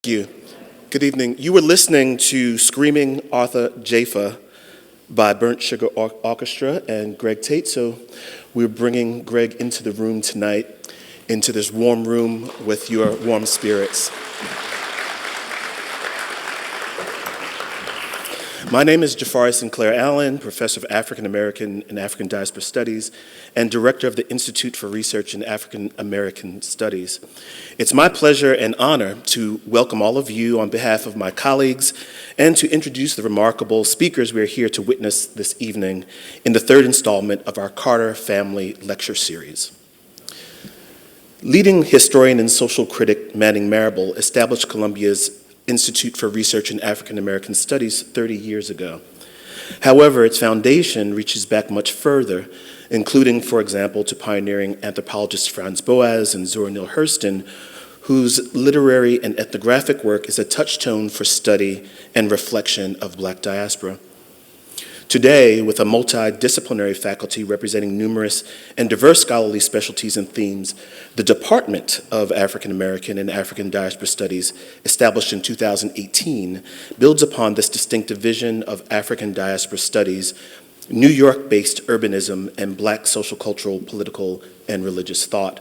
You. Good evening. You were listening to Screaming Arthur Jafa by Burnt Sugar Orchestra and Greg Tate. So we're bringing Greg into the room tonight, into this warm room with your warm spirits. My name is Jafari Sinclair Allen, Professor of African American and African Diaspora Studies and Director of the Institute for Research in African American Studies. It's my pleasure and honor to welcome all of you on behalf of my colleagues and to introduce the remarkable speakers we are here to witness this evening in the third installment of our Carter Family Lecture Series. Leading historian and social critic Manning Marable established Columbia's Institute for Research in African American Studies 30 years ago. However, its foundation reaches back much further, including, for example, to pioneering anthropologists Franz Boas and Zora Neale Hurston, whose literary and ethnographic work is a touchstone for study and reflection of Black diaspora. Today, with a multidisciplinary faculty representing numerous and diverse scholarly specialties and themes, the Department of African American and African Diaspora Studies, established in 2018, builds upon this distinctive vision of African Diaspora Studies, New York-based urbanism, and Black social, cultural, political, and religious thought.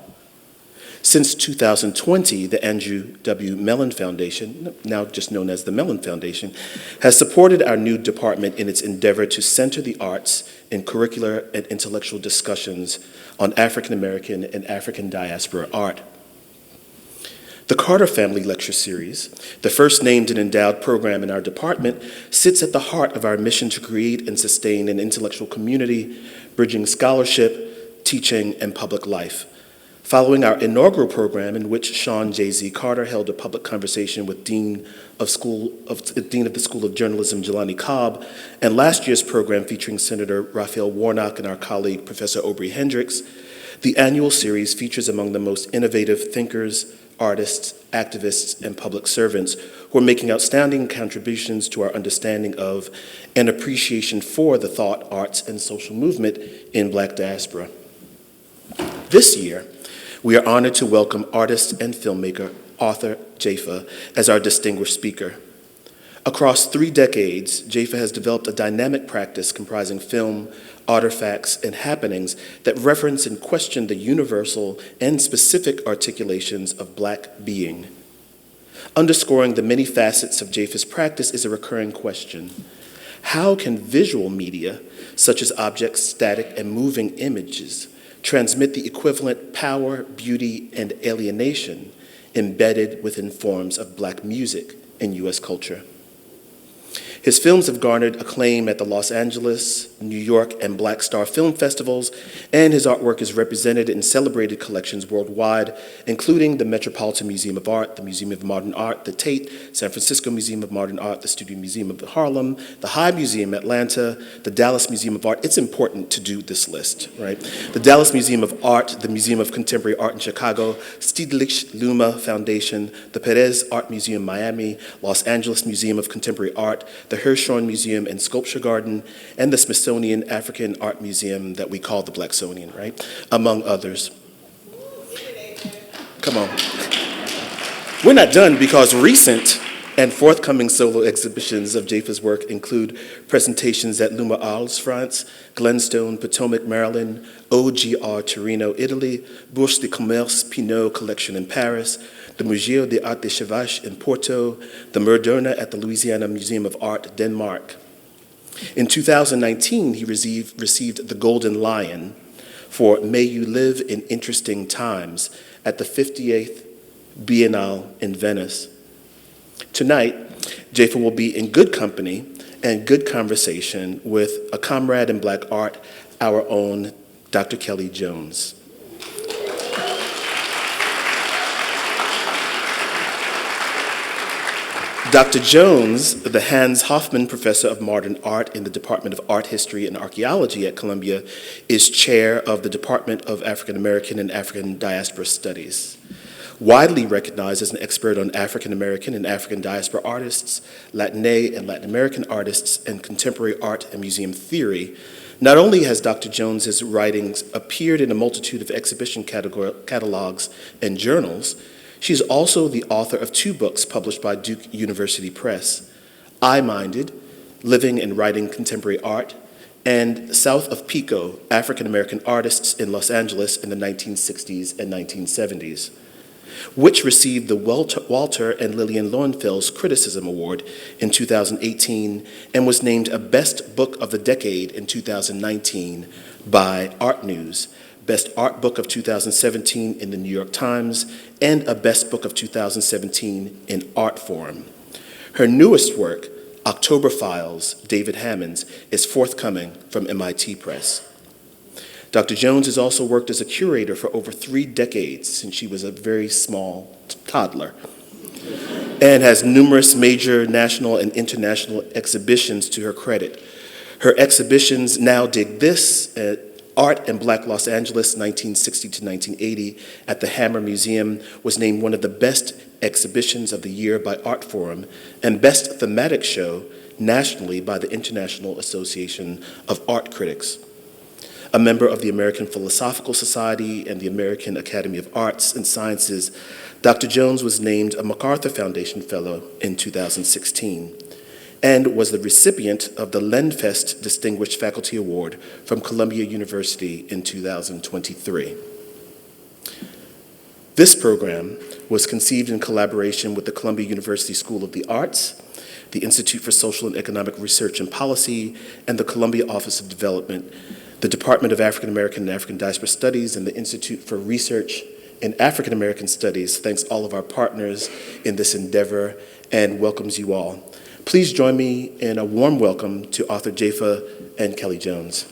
Since 2020, the Andrew W. Mellon Foundation, now just known as the Mellon Foundation, has supported our new department in its endeavor to center the arts in curricular and intellectual discussions on African American and African diaspora art. The Carter Family Lecture Series, the first named and endowed program in our department, sits at the heart of our mission to create and sustain an intellectual community, bridging scholarship, teaching, and public life. Following our inaugural program, in which Shawn J.Z. Carter held a public conversation with Dean of the School of Journalism, Jelani Cobb, and last year's program featuring Senator Raphael Warnock and our colleague, Professor Aubrey Hendricks, the annual series features among the most innovative thinkers, artists, activists, and public servants who are making outstanding contributions to our understanding of and appreciation for the thought, arts, and social movement in Black diaspora. This year, we are honored to welcome artist and filmmaker Arthur Jafa as our distinguished speaker. Across 3 decades, Jafa has developed a dynamic practice comprising film, artifacts, and happenings that reference and question the universal and specific articulations of Black being. Underscoring the many facets of Jafa's practice is a recurring question. How can visual media, such as objects, static, and moving images, transmit the equivalent power, beauty, and alienation embedded within forms of Black music in U.S. culture? His films have garnered acclaim at the Los Angeles, New York, and Black Star Film Festivals, and his artwork is represented in celebrated collections worldwide, including the Metropolitan Museum of Art, the Museum of Modern Art, the Tate, San Francisco Museum of Modern Art, the Studio Museum of Harlem, the High Museum Atlanta, the Dallas Museum of Art. It's important to do this list, right? The Dallas Museum of Art, the Museum of Contemporary Art in Chicago, Stedelijk Luma Foundation, the Perez Art Museum Miami, Los Angeles Museum of Contemporary Art, the Hirshhorn Museum and Sculpture Garden, and the Smithsonian African Art Museum that we call the Blacksonian, right? Among others. Come on. We're not done because recent and forthcoming solo exhibitions of Jafa's work include presentations at Luma Arles, France, Glenstone, Potomac, Maryland, OGR, Torino, Italy, Bourse de Commerce Pinot Collection in Paris, the Museo de Art de Chevache in Porto, the Moderna at the Louisiana Museum of Art, Denmark. In 2019, he received the Golden Lion for May You Live in Interesting Times at the 58th Biennale in Venice. Tonight, Jafa will be in good company and good conversation with a comrade in Black art, our own Dr. Kellie Jones. Dr. Jones, the Hans Hofmann Professor of Modern Art in the Department of Art History and Archaeology at Columbia, is chair of the Department of African American and African Diaspora Studies. Widely recognized as an expert on African American and African diaspora artists, Latine and Latin American artists, and contemporary art and museum theory, not only has Dr. Jones's writings appeared in a multitude of exhibition catalogs and journals, She's also the author of 2 books published by Duke University Press, I-Minded, Living and Writing Contemporary Art, and South of Pico, African American Artists in Los Angeles in the 1960s and 1970s, which received the Walter and Lillian Lowenfels Criticism Award in 2018 and was named a Best Book of the Decade in 2019 by Art News, Best Art Book of 2017 in the New York Times, and a Best Book of 2017 in Artforum. Her newest work, October Files, David Hammons, is forthcoming from MIT Press. Dr. Jones has also worked as a curator for over 3 decades since she was a very small toddler, and has numerous major national and international exhibitions to her credit. Her exhibitions, Now Dig This, Art in Black Los Angeles, 1960 to 1980, at the Hammer Museum, was named one of the best exhibitions of the year by Artforum, and Best Thematic Show nationally by the International Association of Art Critics. A member of the American Philosophical Society and the American Academy of Arts and Sciences, Dr. Jones was named a MacArthur Foundation Fellow in 2016 and was the recipient of the Lenfest Distinguished Faculty Award from Columbia University in 2023. This program was conceived in collaboration with the Columbia University School of the Arts, the Institute for Social and Economic Research and Policy, and the Columbia Office of Development, the Department of African American and African Diaspora Studies, and the Institute for Research in African American Studies. Thanks all of our partners in this endeavor and welcomes you all. Please join me in a warm welcome to Arthur Jafa and Kellie Jones.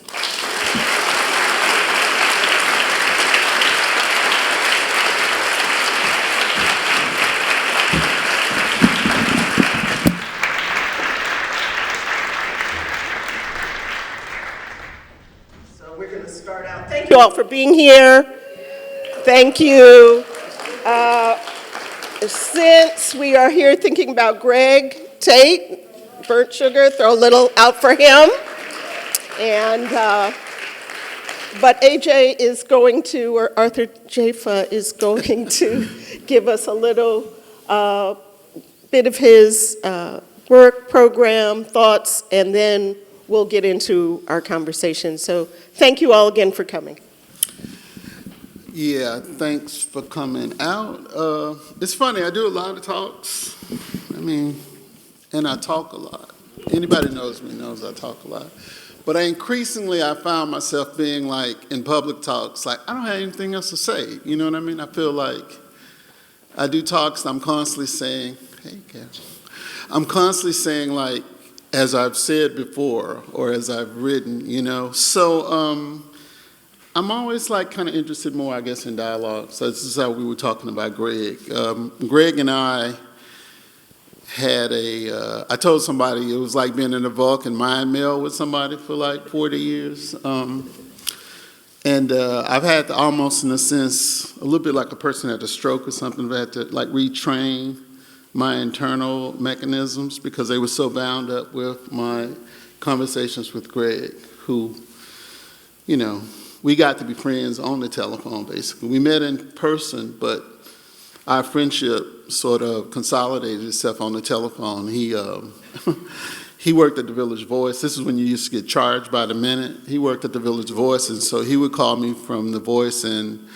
Thank you all for being here. Thank you. Since we are here thinking about Greg Tate, burnt sugar, throw a little out for him. And, but AJ is going to, or Arthur Jafa is going to give us a little bit of his work, program, thoughts, and then we'll get into our conversation. So thank you all again for coming. Yeah, thanks for coming out. It's funny, I do a lot of talks. I mean, and I talk a lot. Anybody knows me knows I talk a lot. But I found myself being like, in public talks, like, I don't have anything else to say. You know what I mean? I feel like I do talks, I'm constantly saying, hey, Kat. I'm constantly saying, like, as I've said before, or as I've written, you know. So I'm always like kind of interested more, I guess, in dialogue. So this is how we were talking about Greg. Greg and I had I told somebody it was like being in a Vulcan mind meld with somebody for like 40 years. And I've had to almost, in a sense, a little bit like a person had a stroke or something, but had to like retrain my internal mechanisms because they were so bound up with my conversations with Greg, who, you know, we got to be friends on the telephone, basically. We met in person, but our friendship sort of consolidated itself on the telephone. He worked at the Village Voice. This is when you used to get charged by the minute. He worked at the Village Voice, and so he would call me from the Voice, and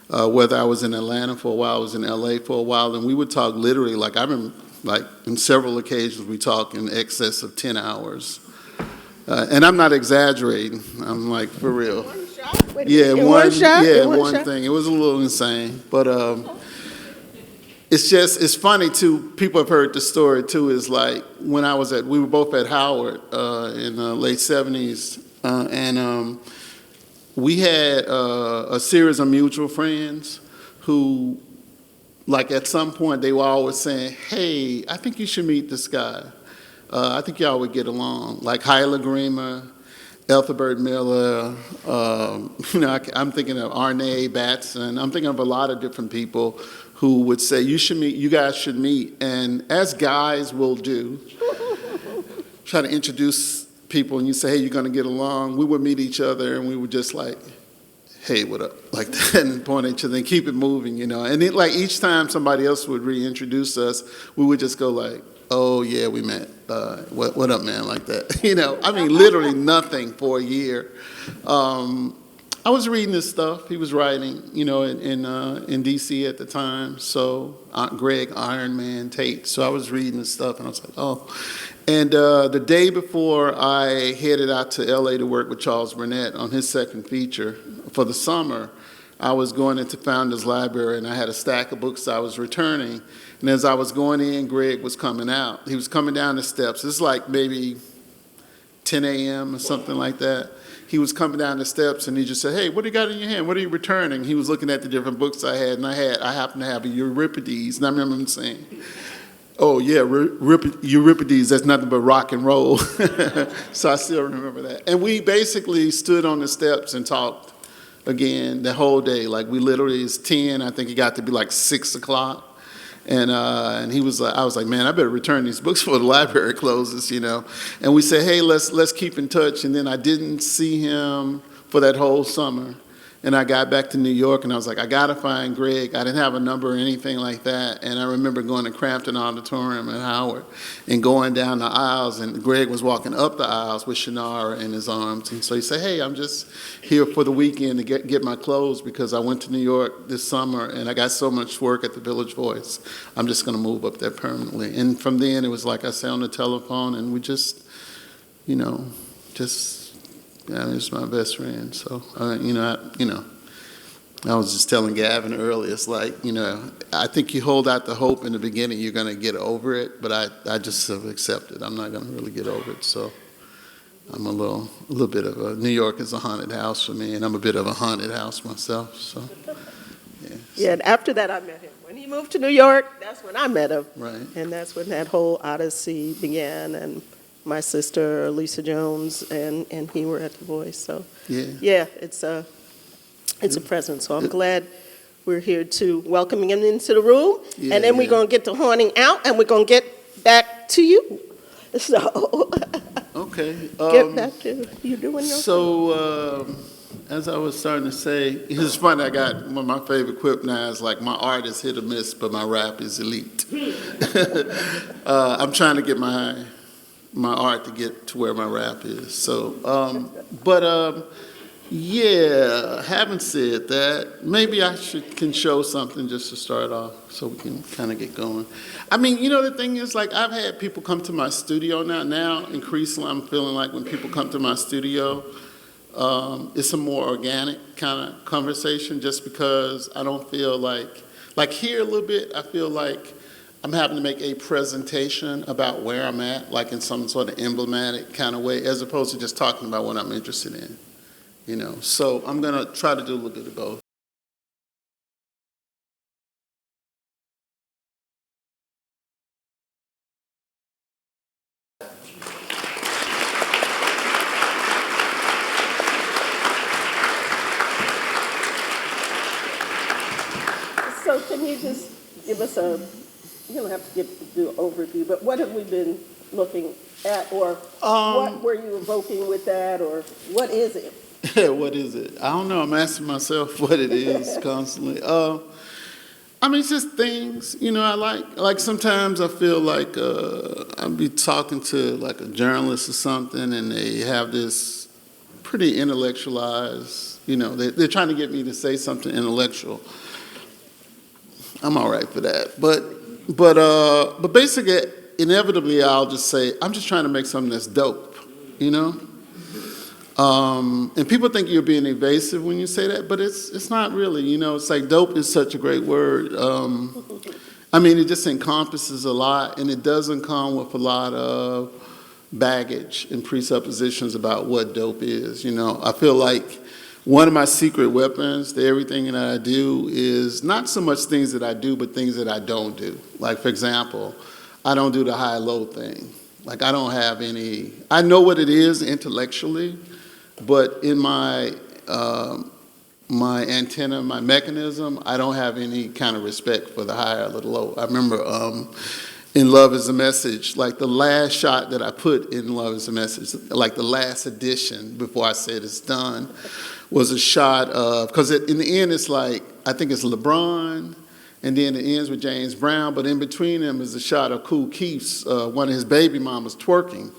whether I was in Atlanta for a while, I was in LA for a while, and we would talk literally, like I remember, like in several occasions, we talked in excess of 10 hours. And I'm not exaggerating. I'm like, for real. One thing. It was a little insane, but it's funny too. People have heard the story too. Is like when we were both at Howard in the late '70s, and we had a series of mutual friends who, like at some point, they were always saying, "Hey, I think you should meet this guy. I think y'all would get along." Like Hyla Grima, Ethelbert Miller, I'm thinking of Arne Batson. I'm thinking of a lot of different people who would say, you guys should meet. And as guys will do, try to introduce people and you say, hey, you're gonna get along. We would meet each other and we would just like, hey, what up, like that, and point at each other and keep it moving, you know. And like each time somebody else would reintroduce us, we would just go like, oh yeah, we met. What up, man, like that, you know. I mean, literally nothing for a year. I was reading this stuff he was writing, you know, in D.C. at the time. So Greg, Iron Man, Tate. So I was reading this stuff, and I was like, oh. And the day before I headed out to L.A. to work with Charles Burnett on his second feature for the summer, I was going into Founders Library, and I had a stack of books I was returning. And as I was going in, Greg was coming out. He was coming down the steps. It's like maybe 10 a.m. or something like that. He was coming down the steps, and he just said, hey, what do you got in your hand? What are you returning? He was looking at the different books I had, and I happened to have a Euripides, and I remember him saying, oh, yeah, Euripides, that's nothing but rock and roll. So I still remember that. And we basically stood on the steps and talked again the whole day. Like, we literally, it's 10, I think it got to be like 6 o'clock. And he was like, I was like, man, I better return these books before the library closes, you know. And we said, hey, let's keep in touch. And then I didn't see him for that whole summer. And I got back to New York, and I was like, I got to find Greg. I didn't have a number or anything like that. And I remember going to Crampton Auditorium at Howard and going down the aisles, and Greg was walking up the aisles with Shannara in his arms. And so he said, hey, I'm just here for the weekend to get my clothes because I went to New York this summer, and I got so much work at the Village Voice. I'm just going to move up there permanently. And from then, it was like I sat on the telephone, and we just, you know, yeah, he's my best friend. So, I was just telling Gavin earlier, it's like, you know, I think you hold out the hope in the beginning, you're going to get over it, but I just have accepted. I'm not going to really get over it. So I'm a little bit of New York is a haunted house for me, and I'm a bit of a haunted house myself. So, yeah. Yeah, and after that, I met him. When he moved to New York, that's when I met him. Right. And that's when that whole odyssey began, and my sister, Lisa Jones, and he were at The Voice. So, yeah, it's a present. So I'm glad we're here to welcome him into the room. Yeah, and then we're going to get to haunting out, and we're going to get back to you. So, okay. Get back to you doing your So, as I was starting to say, it's funny, I got one of my favorite quip now is like, my art is hit or miss, but my rap is elite. I'm trying to get my art to get to where my rap is. So, yeah, having said that, maybe I can show something just to start off so we can kind of get going. I mean, you know, the thing is, like, I've had people come to my studio now increasingly I'm feeling like when people come to my studio, it's a more organic kind of conversation just because I don't feel like here a little bit, I feel like I'm having to make a presentation about where I'm at, like in some sort of emblematic kind of way, as opposed to just talking about what I'm interested in, you know. So I'm going to try to do a little bit of both. So can you just give us you don't have to do an overview, but what have we been looking at, or what were you evoking with that, or what is it? What is it? I don't know. I'm asking myself what it is constantly. I mean, it's just things, you know, I like sometimes I feel like I'll be talking to like a journalist or something, and they have this pretty intellectualized, you know, they're trying to get me to say something intellectual. I'm all right for that. But basically, inevitably, I'll just say, I'm just trying to make something that's dope, you know? And people think you're being evasive when you say that, but it's not really, you know? It's like dope is such a great word. I mean, it just encompasses a lot, and it doesn't come with a lot of baggage and presuppositions about what dope is, you know? I feel like one of my secret weapons to everything that I do is not so much things that I do, but things that I don't do. Like, for example, I don't do the high-low thing. Like, I don't have any, I know what it is intellectually, but in my my antenna, my mechanism, I don't have any kind of respect for the high or the low. I remember in Love is a Message, like the last shot that I put in Love is a Message, like the last edition before I said it's done, was a shot of, because in the end it's like, I think it's LeBron, and then it ends with James Brown, but in between them is a shot of Kool Keith's, one of his baby mamas twerking.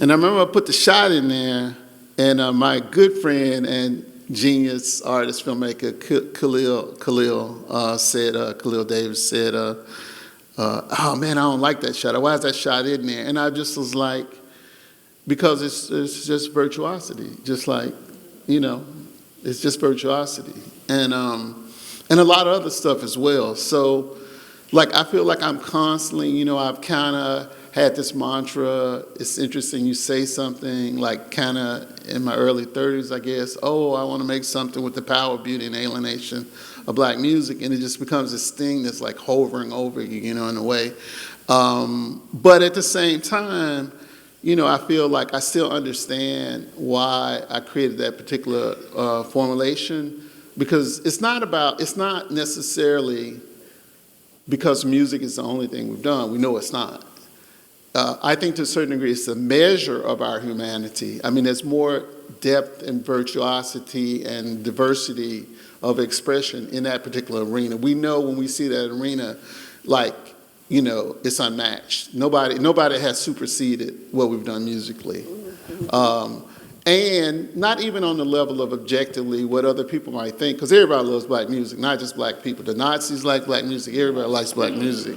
And I remember I put the shot in there, and my good friend and genius artist, filmmaker, Khalil Davis said, oh man, I don't like that shot. Why is that shot in there? And I just was like, because it's just virtuosity, just like, you know, it's just virtuosity. And a lot of other stuff as well. So, like, I feel like I'm constantly, you know, I've kind of had this mantra, it's interesting, you say something, like kind of in my early 30s, I guess, oh, I want to make something with the power, beauty, and alienation of black music, and it just becomes this thing that's like hovering over you, you know, in a way. But at the same time, you know, I feel like I still understand why I created that particular formulation, because it's not necessarily because music is the only thing we've done. We know it's not. I think to a certain degree it's a measure of our humanity. I mean, there's more depth and virtuosity and diversity of expression in that particular arena. We know when we see that arena, like, you know, it's unmatched. Nobody has superseded what we've done musically. And not even on the level of objectively what other people might think, because everybody loves black music, not just black people. The Nazis like black music, everybody likes black music.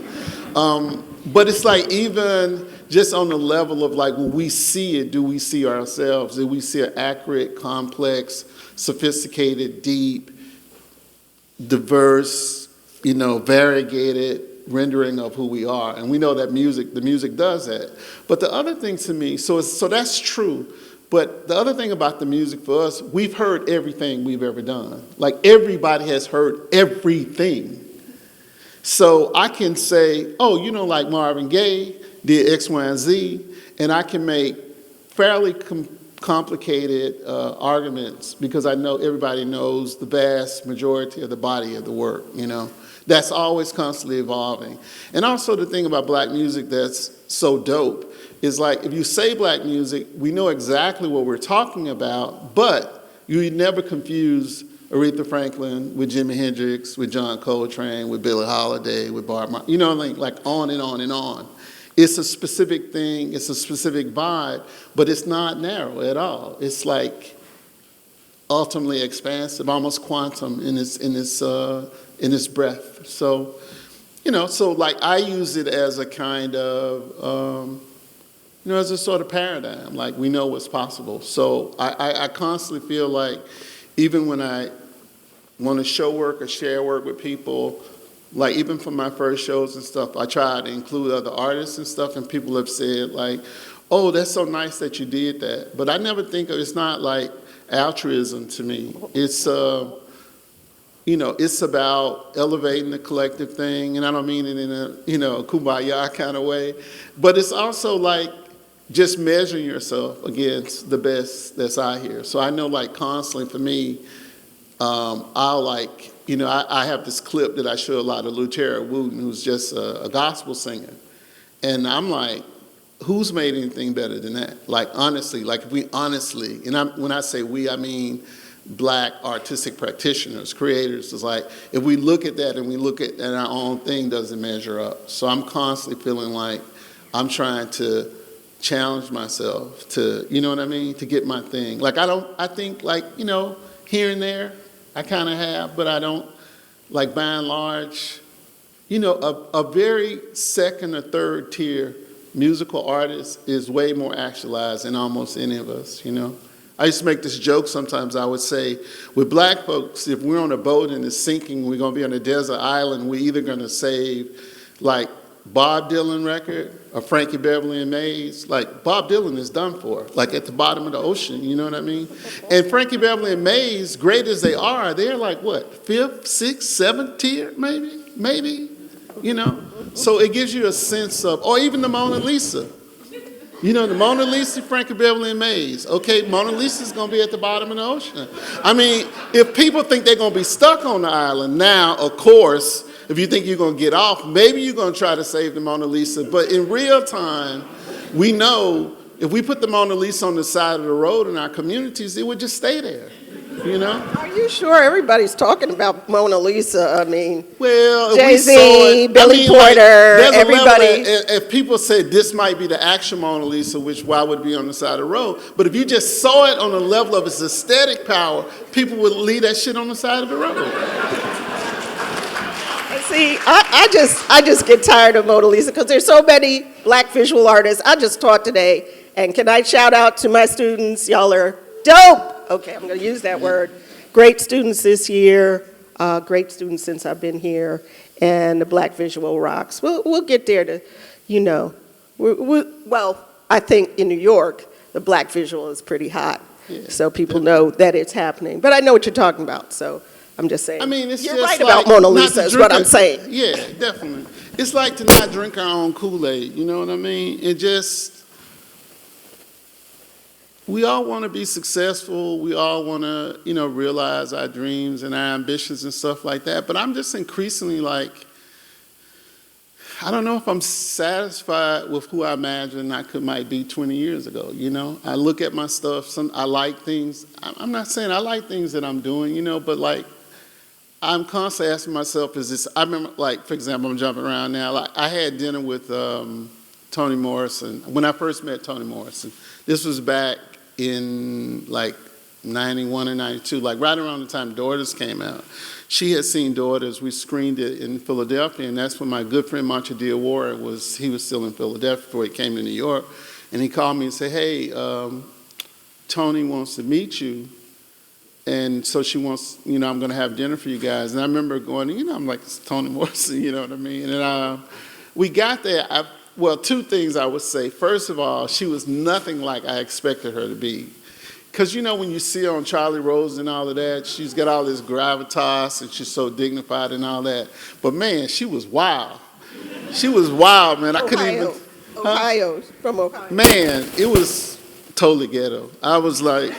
But it's like even just on the level of like when we see it, do we see ourselves? Do we see an accurate, complex, sophisticated, deep, diverse, you know, variegated rendering of who we are? And we know that the music does that. But the other thing to me, so that's true. But the other thing about the music for us, we've heard everything we've ever done. Like everybody has heard everything. So I can say, oh, you know, like Marvin Gaye did X, Y, and Z, and I can make fairly complicated arguments because I know everybody knows the vast majority of the body of the work, you know. That's always constantly evolving. And also the thing about black music that's so dope is like if you say black music, we know exactly what we're talking about, but you never confuse Aretha Franklin with Jimi Hendrix, with John Coltrane, with Billie Holiday, with Bob Marley, you know, like on and on and on. It's a specific thing, it's a specific vibe, but it's not narrow at all. It's like ultimately expansive, almost quantum in its breadth. So, you know, so like I use it as a kind of, you know, as a sort of paradigm, like we know what's possible. So I constantly feel like even when I want to show work or share work with people, like even for my first shows and stuff, I try to include other artists and stuff, and people have said like, oh, that's so nice that you did that. But I never think of, it's not like altruism to me. It's, you know, it's about elevating the collective thing, and I don't mean it in a, you know, kumbaya kind of way, but it's also like just measuring yourself against the best that's out here. So I know like constantly for me, I'll like, you know, I have this clip that I show a lot of Lutera Wooten, who's just a gospel singer. And I'm like, who's made anything better than that? Like honestly, like if we honestly, and when I say we, I mean black artistic practitioners, creators. It's like, if we look at that and we look at our own thing, doesn't measure up. So I'm constantly feeling like I'm trying to challenge myself to, you know what I mean, to get my thing. Like I think like, you know, here and there, I kind of have, but I don't, like by and large, you know, a very second or third tier musical artist is way more actualized than almost any of us, you know. I used to make this joke sometimes. I would say, with black folks, if we're on a boat and it's sinking, we're going to be on a desert island, we're either going to save like Bob Dylan record or Frankie Beverly and Mays. Like Bob Dylan is done for, like at the bottom of the ocean, you know what I mean? And Frankie Beverly and Mays, great as they are, they're like what, fifth, sixth, seventh tier, maybe, you know? So it gives you a sense of, or even the Mona Lisa. You know, the Mona Lisa, Frankie Beverly and Mays. Okay, Mona Lisa's gonna be at the bottom of the ocean. I mean, if people think they're gonna be stuck on the island now, of course, if you think you're going to get off, maybe you're going to try to save the Mona Lisa. But in real time, we know if we put the Mona Lisa on the side of the road in our communities, it would just stay there, you know? Are you sure everybody's talking about Mona Lisa? I mean, Well, if Jay-Z, we saw it, Billy Porter, there's a everybody. level that if people said this might be the actual Mona Lisa, which why would it be on the side of the road? But if you just saw it on the level of its aesthetic power, people would leave that shit on the side of the road. See, I just get tired of Mona Lisa because there's so many black visual artists. I just taught today, and can I shout out to my students? Y'all are dope. Okay, I'm going to use that word. Great students this year, great students since I've been here, and the Black Visual rocks. We'll get there to, you know, well, I think in New York, the Black Visual is pretty hot, so people know that it's happening. But I know what you're talking about, so I'm just saying. I mean, it's you're just right like about Mona Lisa is what I'm saying. Yeah, definitely. It's like to not drink our own Kool-Aid, you know what I mean? It just, we all want to be successful. We all want to, you know, realize our dreams and our ambitions and stuff like that. But I'm just increasingly like, I don't know if I'm satisfied with who I imagine might be 20 years ago, you know? I look at my stuff, I like things. I'm not saying I like things that I'm doing, you know, but like, I'm constantly asking myself, is this, I remember, like, for example, I'm jumping around now. Like, I had dinner with Toni Morrison. When I first met Toni Morrison, this was back in like 91 or 92, like right around the time Daughters came out. She had seen Daughters. We screened it in Philadelphia, and that's when my good friend Mancha Diawara he was still in Philadelphia before he came to New York. And he called me and said, hey, Toni wants to meet you. And so she wants, you know, I'm going to have dinner for you guys. And I remember going, you know, I'm like, it's Toni Morrison, you know what I mean? And we got there. Well, two things I would say. First of all, she was nothing like I expected her to be. Because, you know, when you see her on Charlie Rose and all of that, she's got all this gravitas and she's so dignified and all that. But, man, she was wild. She was wild, man. I couldn't even. Ohio, from Ohio. Man, it was totally ghetto. I was like,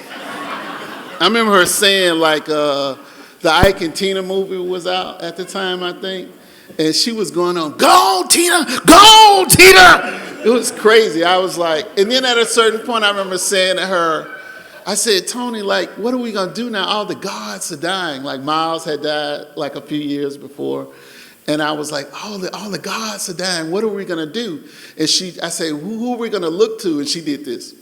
I remember her saying, like, the Ike and Tina movie was out at the time, I think. And she was going on, go, Tina, go, Tina. It was crazy. I was like, and then at a certain point, I remember saying to her, I said, Toni, like, what are we going to do now? All the gods are dying. Like, Miles had died like a few years before. And I was like, all the gods are dying. What are we going to do? And I said, who are we going to look to? And she did this.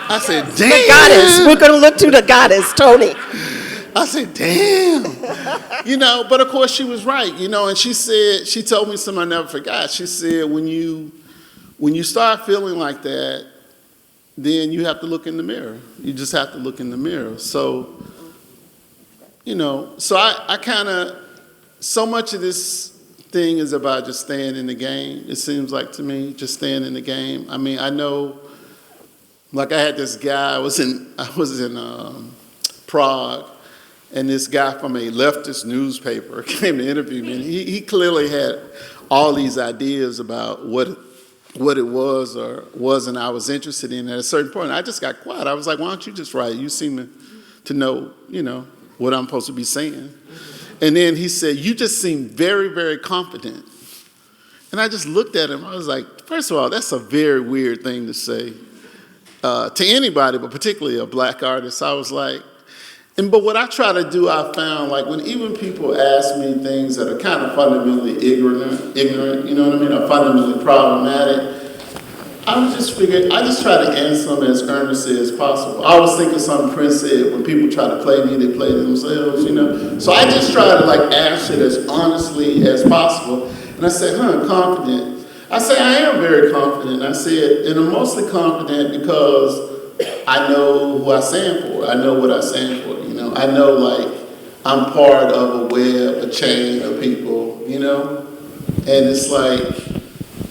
I said, damn. The goddess. We're going to look to the goddess, Toni. I said, damn. You know, but of course she was right, you know, and she told me something I never forgot. She said, when you start feeling like that, then you have to look in the mirror. You just have to look in the mirror. So, you know, so I kind of, so much of this thing is about just staying in the game. It seems like to me, just staying in the game. I mean, I know, like I had this guy, I was in Prague, and this guy from a leftist newspaper came to interview me, and he clearly had all these ideas about what it was or wasn't I was interested in. At a certain point, I just got quiet. I was like, why don't you just write? You seem to know, you know, what I'm supposed to be saying. And then he said, you just seem very, very confident. And I just looked at him. I was like, first of all, that's a very weird thing to say to anybody, but particularly a black artist. I was like, but what I try to do, I found, like, when even people ask me things that are kind of fundamentally ignorant, you know what I mean, or fundamentally problematic, I just try to answer them as earnestly as possible. I always think of something Prince said, when people try to play me, they play themselves, you know. So I just try to, like, answer it as honestly as possible. And I said, confident. I say, I am very confident. I said, and I'm mostly confident because I know who I stand for. I know what I stand for, you know. I know, like, I'm part of a web, a chain of people, you know. And it's like,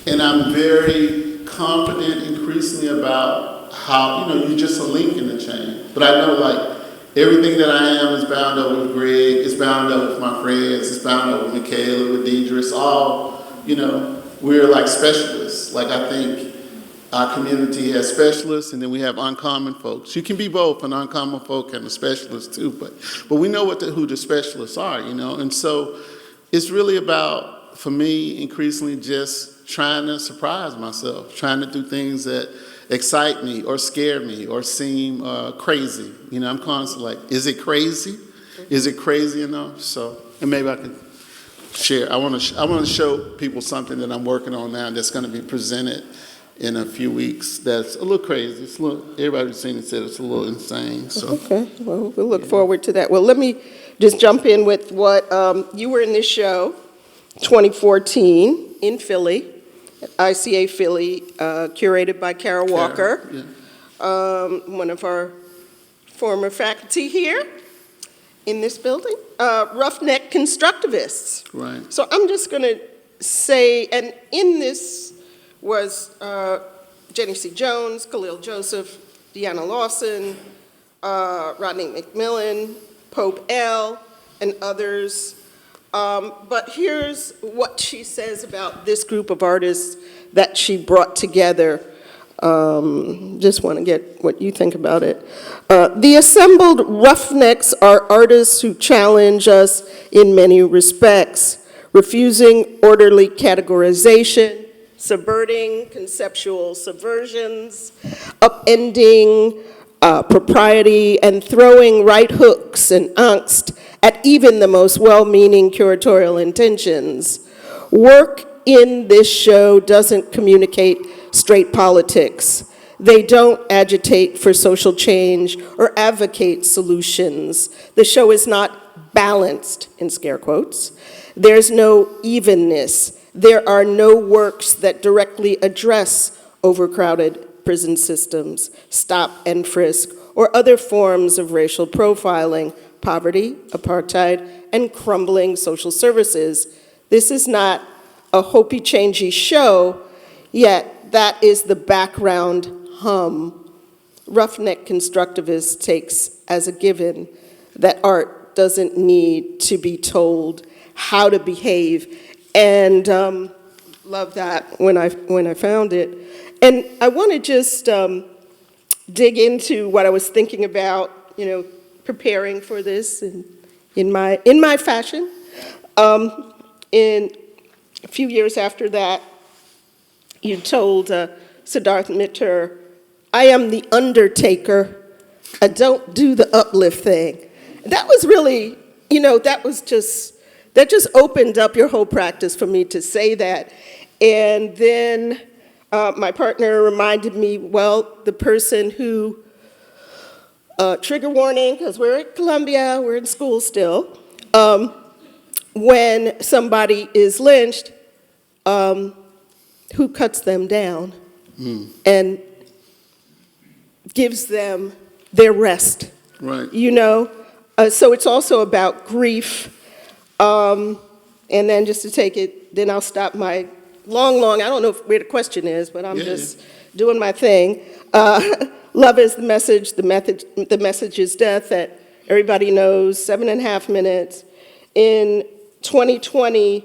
and I'm very confident increasingly about how, you know, you're just a link in the chain. But I know, like, everything that I am is bound up with Greg, it's bound up with my friends, it's bound up with Michaela, with Deidre. It's all, you know, we're like specialists. Like, I think Our community has specialists, and then we have uncommon folks. You can be both an uncommon folk and a specialist too, but we know who the specialists are, you know. And so it's really about, for me, increasingly just trying to surprise myself, trying to do things that excite me or scare me or seem crazy. You know, I'm constantly like, is it crazy? Is it crazy enough? So, and maybe I can share. I want to show people something that I'm working on now that's going to be presented in a few weeks. That's a little crazy. It's a little, everybody who's seen it said it's a little insane. So. Okay, well, we'll look forward to that. Well, let me just jump in with what you were in this show, 2014 in Philly, ICA Philly, curated by Kara Walker, one of our former faculty here in this building, roughneck constructivists. Right. So I'm just going to say, and in this was Jenny C. Jones, Khalil Joseph, Deanna Lawson, Rodney McMillan, Pope L., and others. But here's what she says about this group of artists that she brought together. Just want to get what you think about it. The assembled roughnecks are artists who challenge us in many respects, refusing orderly categorization, subverting conceptual subversions, upending propriety, and throwing right hooks and angst at even the most well-meaning curatorial intentions. Work in this show doesn't communicate straight politics. They don't agitate for social change or advocate solutions. The show is not balanced, in scare quotes. There's no evenness. There are no works that directly address overcrowded prison systems, stop and frisk, or other forms of racial profiling, poverty, apartheid, and crumbling social services. This is not a hopey-changey show, yet that is the background hum. Roughneck constructivist takes as a given that art doesn't need to be told how to behave, and love that when I found it. And I want to just dig into what I was thinking about, you know, preparing for this in my fashion. In a few years after that, you told Siddharth Mittur, "I am the undertaker. I don't do the uplift thing." That was really, you know, that just opened up your whole practice for me to say that. And then my partner reminded me, well, the person who, trigger warning, because we're at Columbia, we're in school still, when somebody is lynched, who cuts them down and gives them their rest. Right. You know? So it's also about grief. And then just to take it, then I'll stop my long, I don't know where the question is, but I'm just doing my thing. Love is the message, the message is death, that everybody knows, 7.5 minutes. In 2020,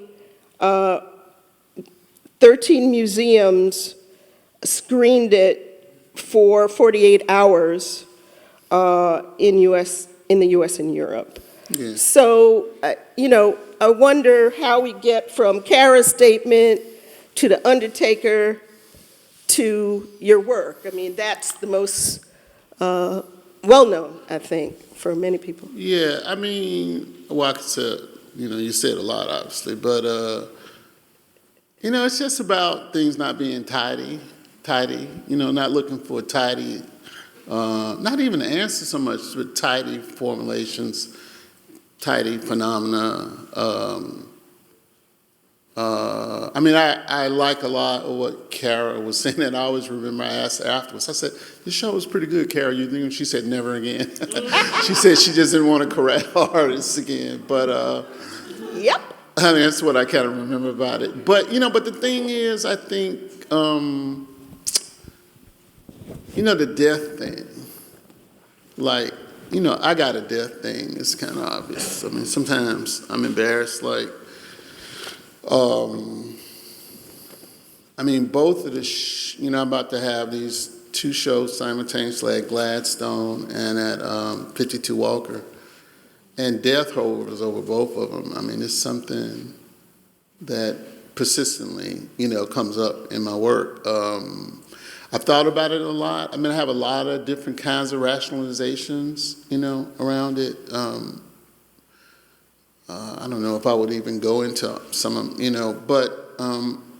13 museums screened it for 48 hours in the US and Europe. Yeah. So, you know, I wonder how we get from Kara's statement to the Undertaker to your work. I mean, that's the most well-known, I think, for many people. Yeah, I mean, well, I could say, you know, you said a lot, obviously, but, you know, it's just about things not being tidy, you know, not looking for tidy, not even an answer so much, but tidy formulations, tidy phenomena. I mean, I like a lot of what Kara was saying, and I always remember I asked her afterwards. I said, "This show was pretty good, Kara. You think?" She said, "Never again." She said she just didn't want to correct artists again. But Yep. I mean, that's what I kind of remember about it. But you know, but the thing is, I think you know, the death thing. Like, you know, I got a death thing. It's kind of obvious. I mean, sometimes I'm embarrassed, like. I mean, both of the, I'm about to have these 2 shows simultaneously at Gladstone and at 52 Walker. And death hovers over both of them. I mean, it's something that persistently, comes up in my work. I've thought about it a lot. I mean, I have a lot of different kinds of rationalizations, around it. I don't know if I would even go into some of them, but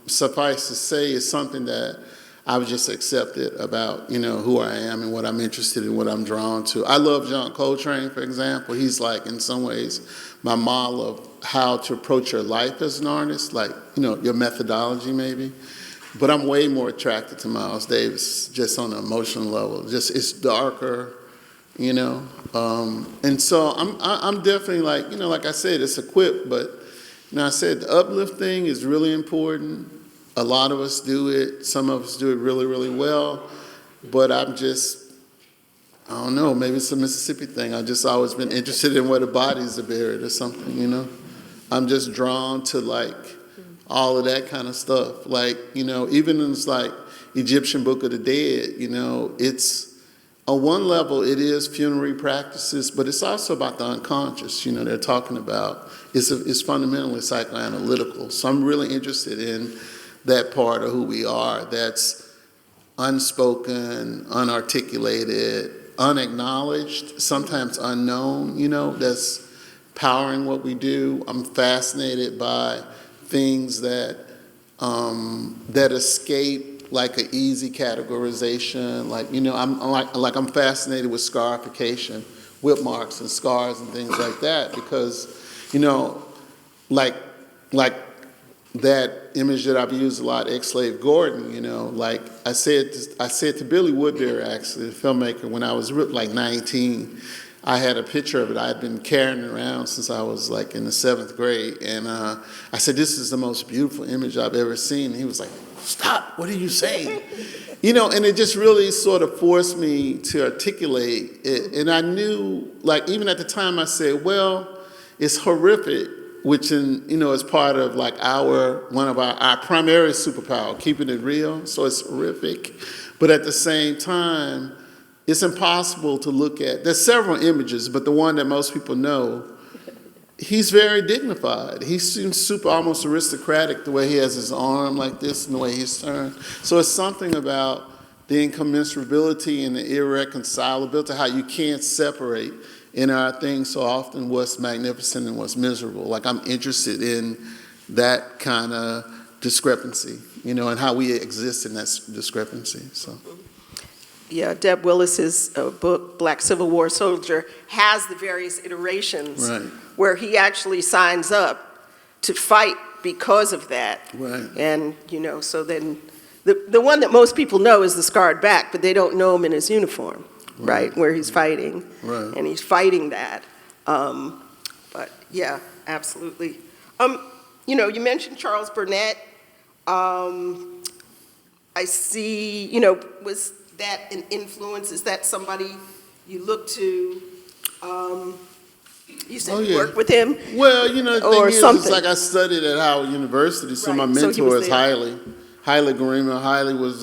suffice to say, it's something that I've just accepted about, who I am and what I'm interested in, what I'm drawn to. I love John Coltrane, for example. He's like, in some ways, my model of how to approach your life as an artist, like, your methodology maybe. But I'm way more attracted to Miles Davis, just on an emotional level. Just, it's darker, and so I'm definitely like, like I said, it's a quip, but, I said the uplift thing is really important. A lot of us do it. Some of us do it really, really well. But I don't know, maybe it's a Mississippi thing. I've just always been interested in where the bodies are buried or something, I'm just drawn to, like, all of that kind of stuff. Like, even in this, like, Egyptian Book of the Dead, it's, on one level, it is funerary practices, but it's also about the unconscious, they're talking about. It's fundamentally psychoanalytical. So I'm really interested in that part of who we are that's unspoken, unarticulated, unacknowledged, sometimes unknown, that's powering what we do. I'm fascinated by things that escape like an easy categorization. Like, I'm fascinated with scarification, whip marks and scars and things like that, because, like that image that I've used a lot, ex-slave Gordon, like I said to Billy Woodbury, actually, the filmmaker, when I was like 19, I had a picture of it. I had been carrying it around since I was like in the 7th grade. And I said, this is the most beautiful image I've ever seen. And he was like, stop, what are you saying? And it just really sort of forced me to articulate it. And I knew, like, even at the time I said, well, it's horrific, which is part of like one of our primary superpower, keeping it real. So it's horrific. But at the same time, it's impossible to look at. There's several images, but the one that most people know, he's very dignified. He seems super, almost aristocratic, the way he has his arm like this and the way he's turned. So it's something about the incommensurability and the irreconcilability, how you can't separate in our things so often what's magnificent and what's miserable. Like, I'm interested in that kind of discrepancy, and how we exist in that discrepancy, so. Yeah, Deb Willis's book, Black Civil War Soldier, has the various iterations where he actually signs up to fight because of that. Right. And, so then the one that most people know is the scarred back, but they don't know him in his uniform, right, where he's fighting. Right. And he's fighting that. But, yeah, absolutely. You mentioned Charles Burnett. I see, was that an influence? Is that somebody you look to? You said you worked with him? Well, the thing is, it's like I studied at Howard University, so my mentor is Haile Garima. Haile was,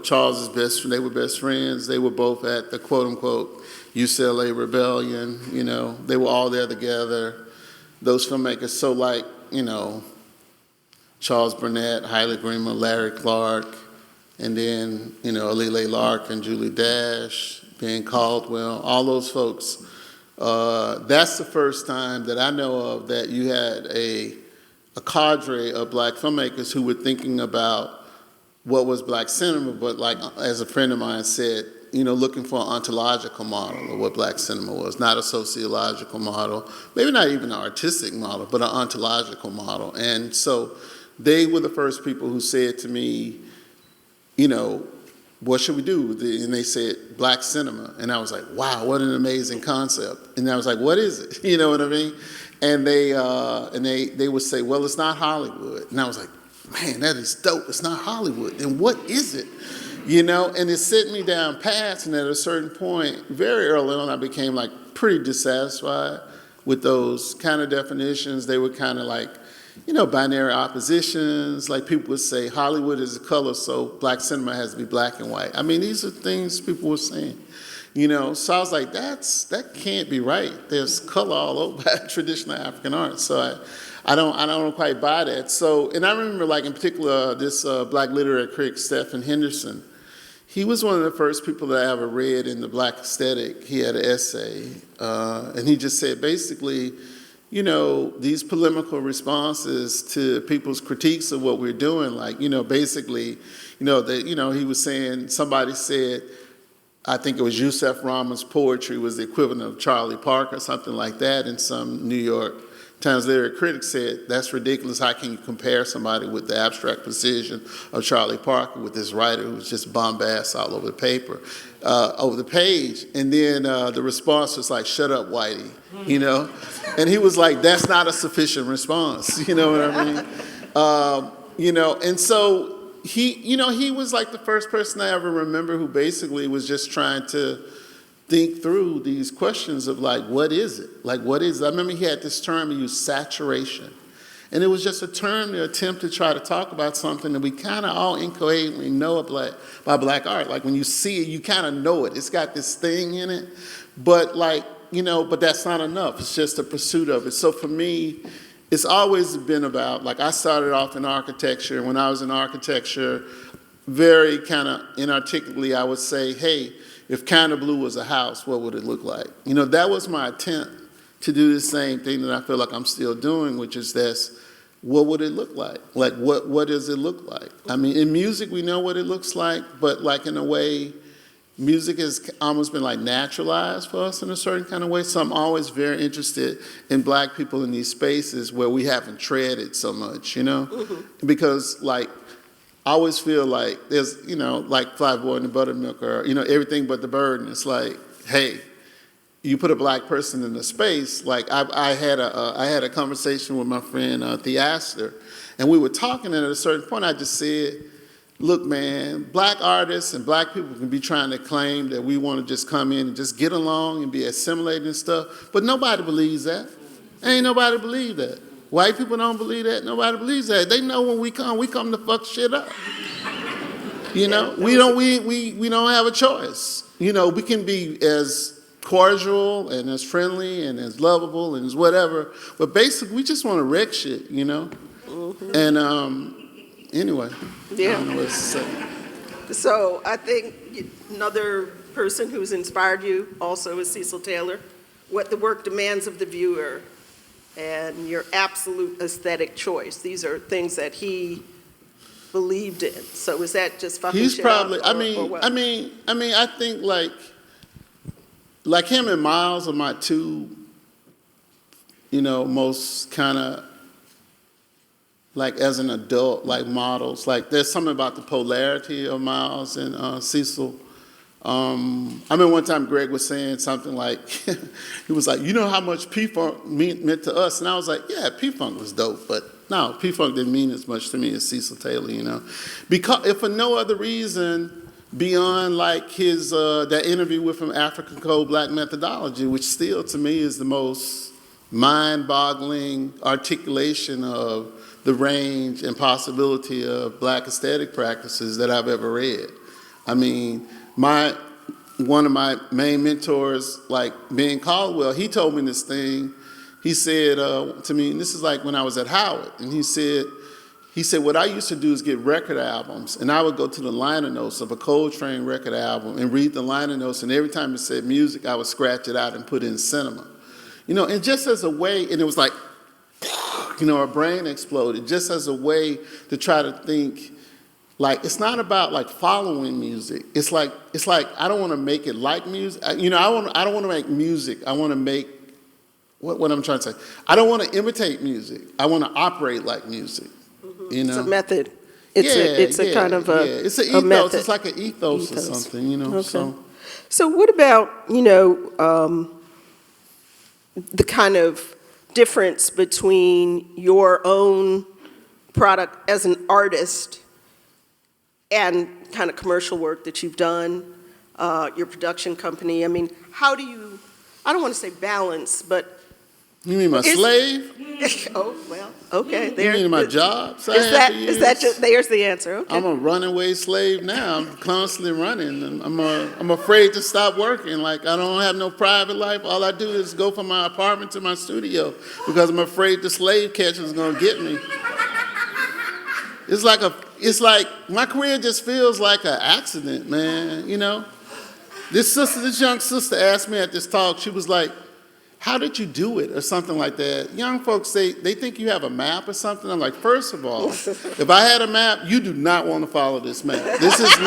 Charles's best friend. They were best friends. They were both at the quote-unquote UCLA Rebellion. They were all there together, those filmmakers. So, like, Charles Burnett, Haile Garima, Larry Clark, and then, Alile Larkin, Julie Dash, Ben Caldwell, all those folks. That's the first time that I know of that you had a cadre of black filmmakers who were thinking about what was black cinema, but like, as a friend of mine said, looking for an ontological model of what black cinema was, not a sociological model, maybe not even an artistic model, but an ontological model. And so they were the first people who said to me, what should we do? And they said, black cinema. And I was like, wow, what an amazing concept. And I was like, what is it? You know what I mean? And they would say, well, it's not Hollywood. And I was like, man, that is dope. It's not Hollywood. Then what is it? And it sent me down paths. And at a certain point, very early on, I became like pretty dissatisfied with those kind of definitions. They were kind of like, binary oppositions. Like people would say Hollywood is a color, so black cinema has to be black and white. I mean, these are things people were saying. So I was like, that can't be right. There's color all over traditional African art. So I don't quite buy that. So, and I remember, like, in particular, this black literary critic, Stephen Henderson. He was one of the first people that I ever read in the Black Aesthetic. He had an essay, and he just said, basically, these polemical responses to people's critiques of what we're doing, like, basically, he was saying, somebody said, I think it was Yusef Rahman's poetry was the equivalent of Charlie Parker, something like that, and some New York Times literary critic said, that's ridiculous. How can you compare somebody with the abstract precision of Charlie Parker with this writer who's just bombast all over the paper, over the page? And then the response was like, shut up, Whitey, And he was like, that's not a sufficient response, you know what I mean? And so he was like the first person I ever remember who basically was just trying to think through these questions of like, what is it? Like, what is it? I remember he had this term, he used saturation. And it was just a term to attempt to try to talk about something that we kind of all incoherently know about black art. Like when you see it, you kind of know it. It's got this thing in it, but like, but that's not enough. It's just a pursuit of it. So for me, it's always been about, like I started off in architecture. When I was in architecture, very kind of inarticulately, I would say, hey, if Kind of Blue was a house, what would it look like? That was my attempt to do the same thing that I feel like I'm still doing, which is this, what would it look like? Like, what does it look like? I mean, in music, we know what it looks like, but like in a way, music has almost been like naturalized for us in a certain kind of way. So I'm always very interested in black people in these spaces where we haven't treaded so much, Mm-hmm. Because like, I always feel like there's, like Fly Boy and the Buttermilk or, Everything But the Bird. And it's like, hey, you put a black person in a space. Like I had a conversation with my friend Diaspora, and we were talking, and at a certain point I just said, look, man, black artists and black people can be trying to claim that we want to just come in and just get along and be assimilated and stuff, but nobody believes that. Ain't nobody believe that. White people don't believe that. Nobody believes that. They know when we come to fuck shit up. We don't have a choice. We can be as cordial and as friendly and as lovable and as whatever, but basically we just want to wreck shit, Mm-hmm. And anyway, yeah. I don't know what to say. So I think another person who's inspired you also is Cecil Taylor. What the work demands of the viewer and your absolute aesthetic choice. These are things that he believed in. So is that just fucking He's shit probably, up, or what? I think like him and Miles are my two, most kind of, like as an adult, like models. Like there's something about the polarity of Miles and Cecil. I remember one time Greg was saying something like, he was like, how much P-Funk meant to us? And I was like, yeah, P-Funk was dope, but no, P-Funk didn't mean as much to me as Cecil Taylor, Because if for no other reason beyond like his, that interview with him, African Code Black Methodology, which still to me is the most mind-boggling articulation of the range and possibility of black aesthetic practices that I've ever read. I mean, one of my main mentors, like Ben Caldwell, he told me this thing. He said to me, and this is like when I was at Howard, and he said, what I used to do is get record albums, and I would go to the liner notes of a Coltrane record album and read the liner notes, and every time it said music, I would scratch it out and put it in cinema. And just as a way, and it was like, our brain exploded, just as a way to try to think, like, it's not about like following music. It's like I don't want to make it like music. I don't want to make music. I want to make what I'm trying to say. I don't want to imitate music. I want to operate like music. Mm-hmm. It's a method. It's a kind of a it's an ethos. Method. It's like an ethos or something. Okay. So what about the kind of difference between your own product as an artist and kind of commercial work that you've done, your production company? I mean, how do you, I don't want to say balance, but You mean my slave? Oh, well, okay. You mean my job? So Is that just, there's the answer, okay. I'm a runaway slave now. I'm constantly running. And I'm afraid to stop working. Like, I don't have no private life. All I do is go from my apartment to my studio because I'm afraid the slave catcher is going to get me. It's like my career just feels like an accident, man, you know? This young sister asked me at this talk, she was like, how did you do it, or something like that. Young folks, they think you have a map or something. I'm like, first of all, if I had a map, you do not want to follow this map. This is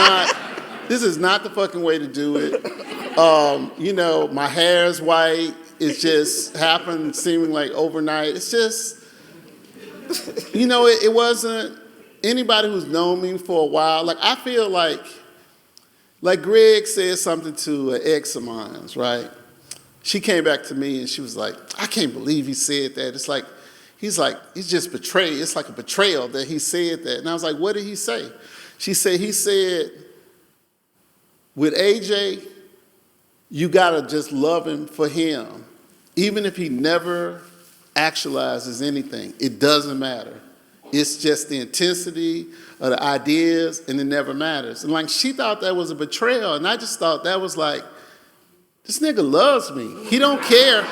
not the fucking way to do it. You know, my hair is white. It just happened seeming like overnight. It's just, you know, it wasn't anybody who's known me for a while. Like, I feel like Greg said something to an ex of mine, right? She came back to me and she was like, I can't believe he said that. It's like, he's just betrayed. It's like a betrayal that he said that. And I was like, what did he say? He said, with AJ, you gotta just love him for him. Even if he never actualizes anything, it doesn't matter. It's just the intensity of the ideas, and it never matters. And like, she thought that was a betrayal, and I just thought that was like, this nigga loves me. He don't care.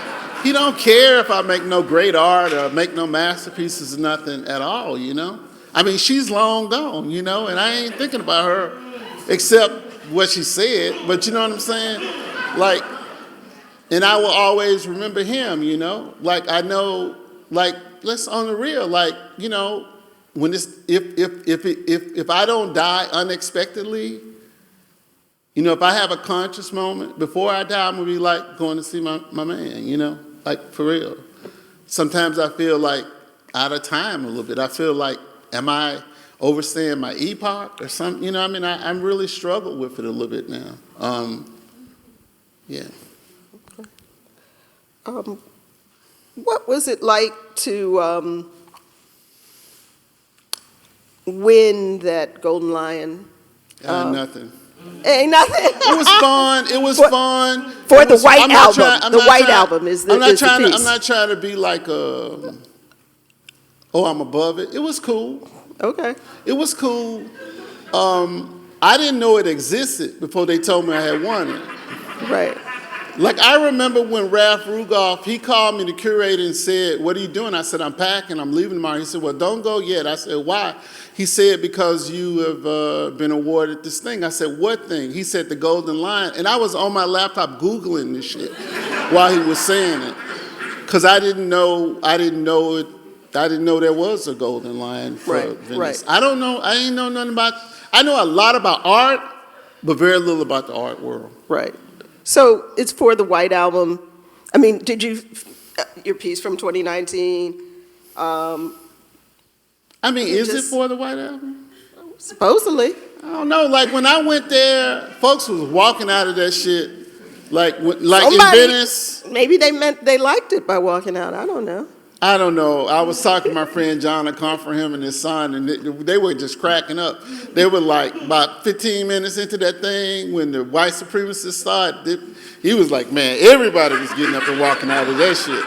He don't care if I make no great art or make no masterpieces or nothing at all, you know? I mean, she's long gone, you know, and I ain't thinking about her except what she said, but you know what I'm saying? Like, and I will always remember him, you know? Like, I know, like, let's on the real, like, you know, when this, if I don't die unexpectedly, you know, if I have a conscious moment, before I die, I'm going to be like going to see my man, you know, like for real. Sometimes I feel like out of time a little bit. I feel like, am I overstaying my epoch or something? You know, I mean, I really struggle with it a little bit now. Yeah. What was it like to win that Golden Lion? Nothing. Ain't nothing. It was fun. It was fun. For it the was, White I'm not Album. trying- The White Album is the piece. I'm not trying to be like, oh, I'm above it. It was cool. Okay. It was cool. I didn't know it existed before they told me I had won it. Right. Like, I remember when Ralph Rugoff, he called me, the curator, and said, what are you doing? I said, I'm packing, I'm leaving tomorrow. He said, well, don't go yet. I said, why? He said, because you have been awarded this thing. I said, what thing? He said, the Golden Lion. And I was on my laptop Googling this shit while he was saying it. Because I didn't know there was a Golden Lion for Venice. Right. I don't know, I ain't know nothing about, I know a lot about art, but very little about the art world. Right. So it's for the White Album. I mean, did you, your piece from 2019? I mean, is it for the White Album? Supposedly. I don't know. Like, when I went there, folks was walking out of that shit, like in Venice. Maybe they meant they liked it by walking out. I don't know. I don't know. I was talking to my friend John to comfort him and his son, and they were just cracking up. They were like about 15 minutes into that thing when the white supremacists started. He was like, man, everybody was getting up and walking out of that shit.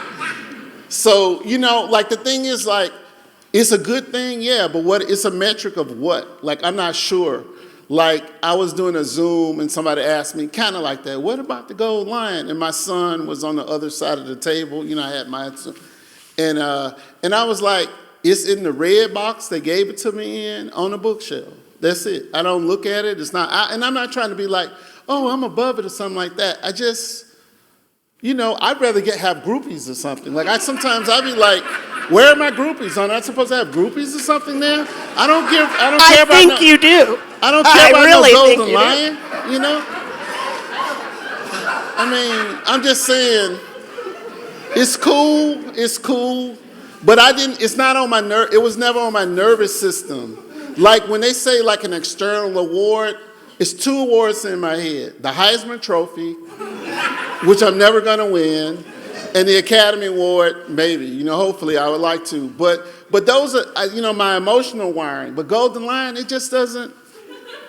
So, you know, like, the thing is, like, it's a good thing, yeah, but it's a metric of what? Like, I'm not sure. Like, I was doing a Zoom and somebody asked me, kind of like that, what about the Gold Lion? And my son was on the other side of the table. You know, I had my son. And I was like, it's in the red box they gave it to me in on the bookshelf. That's it. I don't look at it. It's not, and I'm not trying to be like, oh, I'm above it or something like that. I just, you know, I'd rather have groupies or something. Like, sometimes I'd be like, where are my groupies? Am I supposed to have groupies or something there? I don't care about I think you do. I don't care about really no Golden Lion, you know? I mean, I'm just saying, it's cool, but it's not on my it was never on my nervous system. Like, when they say like an external award, it's two awards in my head. The Heisman Trophy, which I'm never gonna win, and the Academy Award, maybe, you know, hopefully I would like to. But those are, you know, my emotional wiring. But Golden Lion, it just doesn't,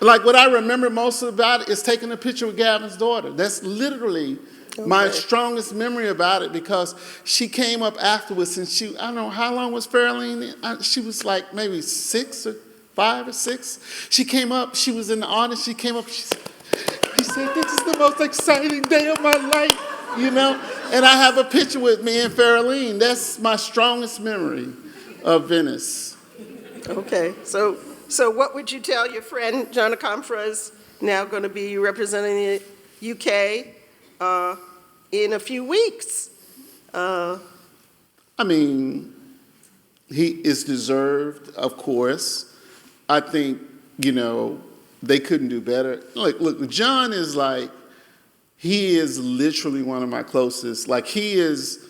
like, what I remember most about it is taking a picture with Gavin's daughter. That's literally, My Okay. strongest memory about it, because she came up afterwards and I don't know, how long was Farrelline? She was like maybe 6 or 5 or 6. She came up, she was in the audience, she came up, she said, this is the most exciting day of my life, you know? And I have a picture with me and Farrelline. That's my strongest memory of Venice. Okay, so what would you tell your friend John Akamfra is now going to be representing the UK in a few weeks? I mean, he is deserved, of course. I think, you know, they couldn't do better. Look, John is like, he is literally one of my closest. Like, he is,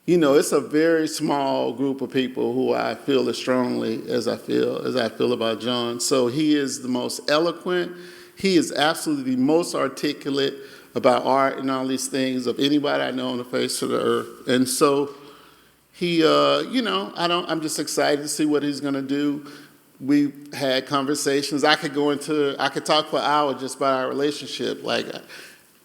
you know, it's a very small group of people who I feel as strongly as I feel about John. So he is the most eloquent. He is absolutely the most articulate about art and all these things of anybody I know on the face of the earth. And so he, you know, I'm just excited to see what he's going to do. We've had conversations. I could talk for hours just about our relationship. Like,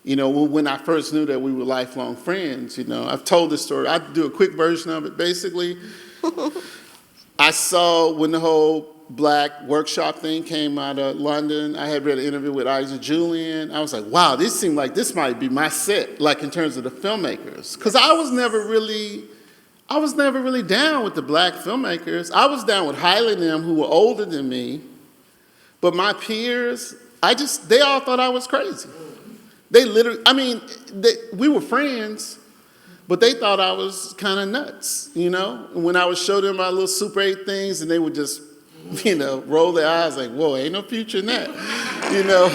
you know, when I first knew that we were lifelong friends, you know, I've told this story. I'll do a quick version of it. Basically, I saw when the whole Black workshop thing came out of London, I had read an interview with Isaac Julian. I was like, wow, this seemed like this might be my set, like in terms of the filmmakers. Because I was never really down with the Black filmmakers. I was down with Haile and them, who were older than me. But my peers, they all thought I was crazy. They literally, we were friends, but they thought I was kind of nuts, you know? And when I would show them my little Super 8 things, and they would just, you know, roll their eyes like, whoa, ain't no future in that, you know?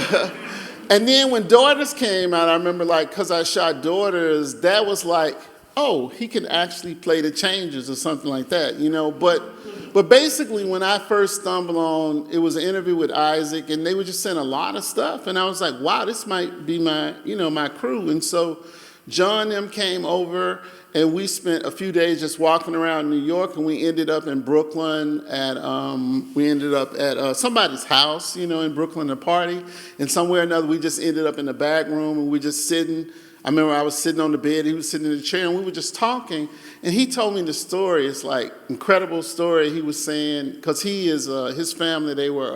And then when Daughters came out, I remember, like, because I shot Daughters, that was like, oh, he can actually play the changes or something like that, you know? But basically, when I first stumbled on, it was an interview with Isaac, and they were just saying a lot of stuff, and I was like, wow, this might be my, you know, my crew. And so John and them came over, and we spent a few days just walking around New York, and we ended up in Brooklyn at somebody's house, you know, in Brooklyn, a party, and somewhere or another, we just ended up in the back room, and we just sitting. I remember I was sitting on the bed, he was sitting in the chair, and we were just talking, and he told me the story. It's like incredible story. He was saying, because he is, his family, they were,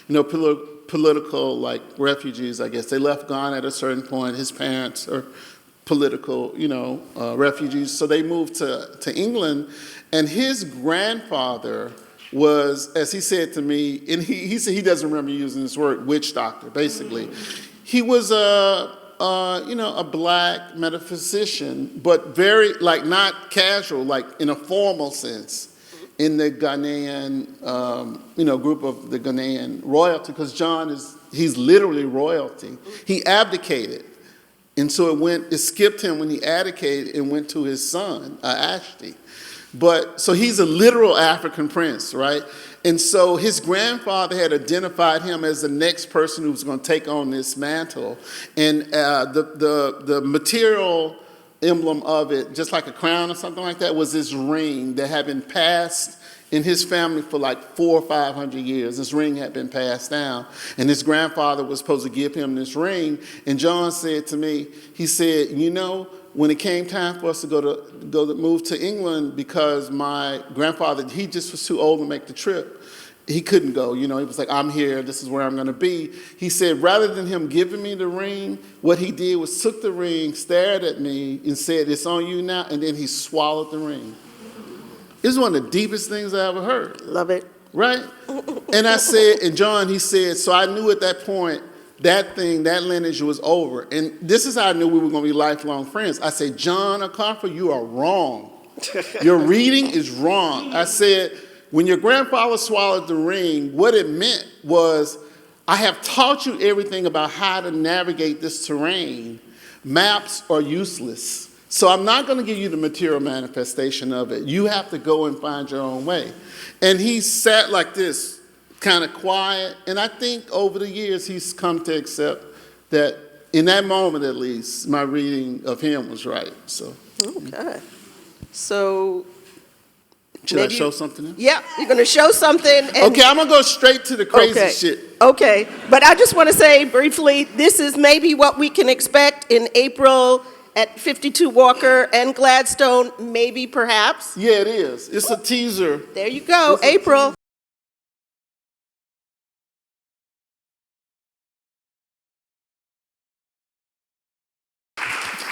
you know, political, like, refugees, I guess. They left Ghana at a certain point. His parents are political, you know, refugees. So they moved to England, and his grandfather was, as he said to me, and he said he doesn't remember using this word, witch doctor, basically. He was you know, a Black metaphysician, but very, like, not casual, like in a formal sense, in the Ghanaian, you know, group of the Ghanaian royalty, because he's literally royalty. He abdicated, and so it skipped him when he abdicated and went to his son, Ashti. So he's a literal African prince, right? And so his grandfather had identified him as the next person who was going to take on this mantle. And the material emblem of it, just like a crown or something like that, was this ring that had been passed in his family for like 400 or 500 years. This ring had been passed down. And his grandfather was supposed to give him this ring. And John said to me, he said, you know, when it came time for us to move to England, because my grandfather, he just was too old to make the trip. He couldn't go, you know, he was like, I'm here, this is where I'm gonna be. He said, rather than him giving me the ring, what he did was took the ring, stared at me, and said, it's on you now, and then he swallowed the ring. It was one of the deepest things I ever heard. Love it. Right? And I said, and John, he said, so I knew at that point, that lineage was over. And this is how I knew we were going to be lifelong friends. I said, John Akamfra, you are wrong. Your reading is wrong. I said, when your grandfather swallowed the ring, what it meant was, I have taught you everything about how to navigate this terrain. Maps are useless. So I'm not going to give you the material manifestation of it. You have to go and find your own way. And he sat like this, kind of quiet, and I think over the years he's come to accept that, in that moment at least, my reading of him was right. So. Okay. So Should I Maybe show something else? Yeah, you're going to show something. And, Okay, I'm going to go straight to the crazy shit. Okay, but I just want to say briefly, this is maybe what we can expect in April at 52 Walker and Gladstone, maybe, perhaps. Yeah, it is. It's a teaser. There you go, It's a April.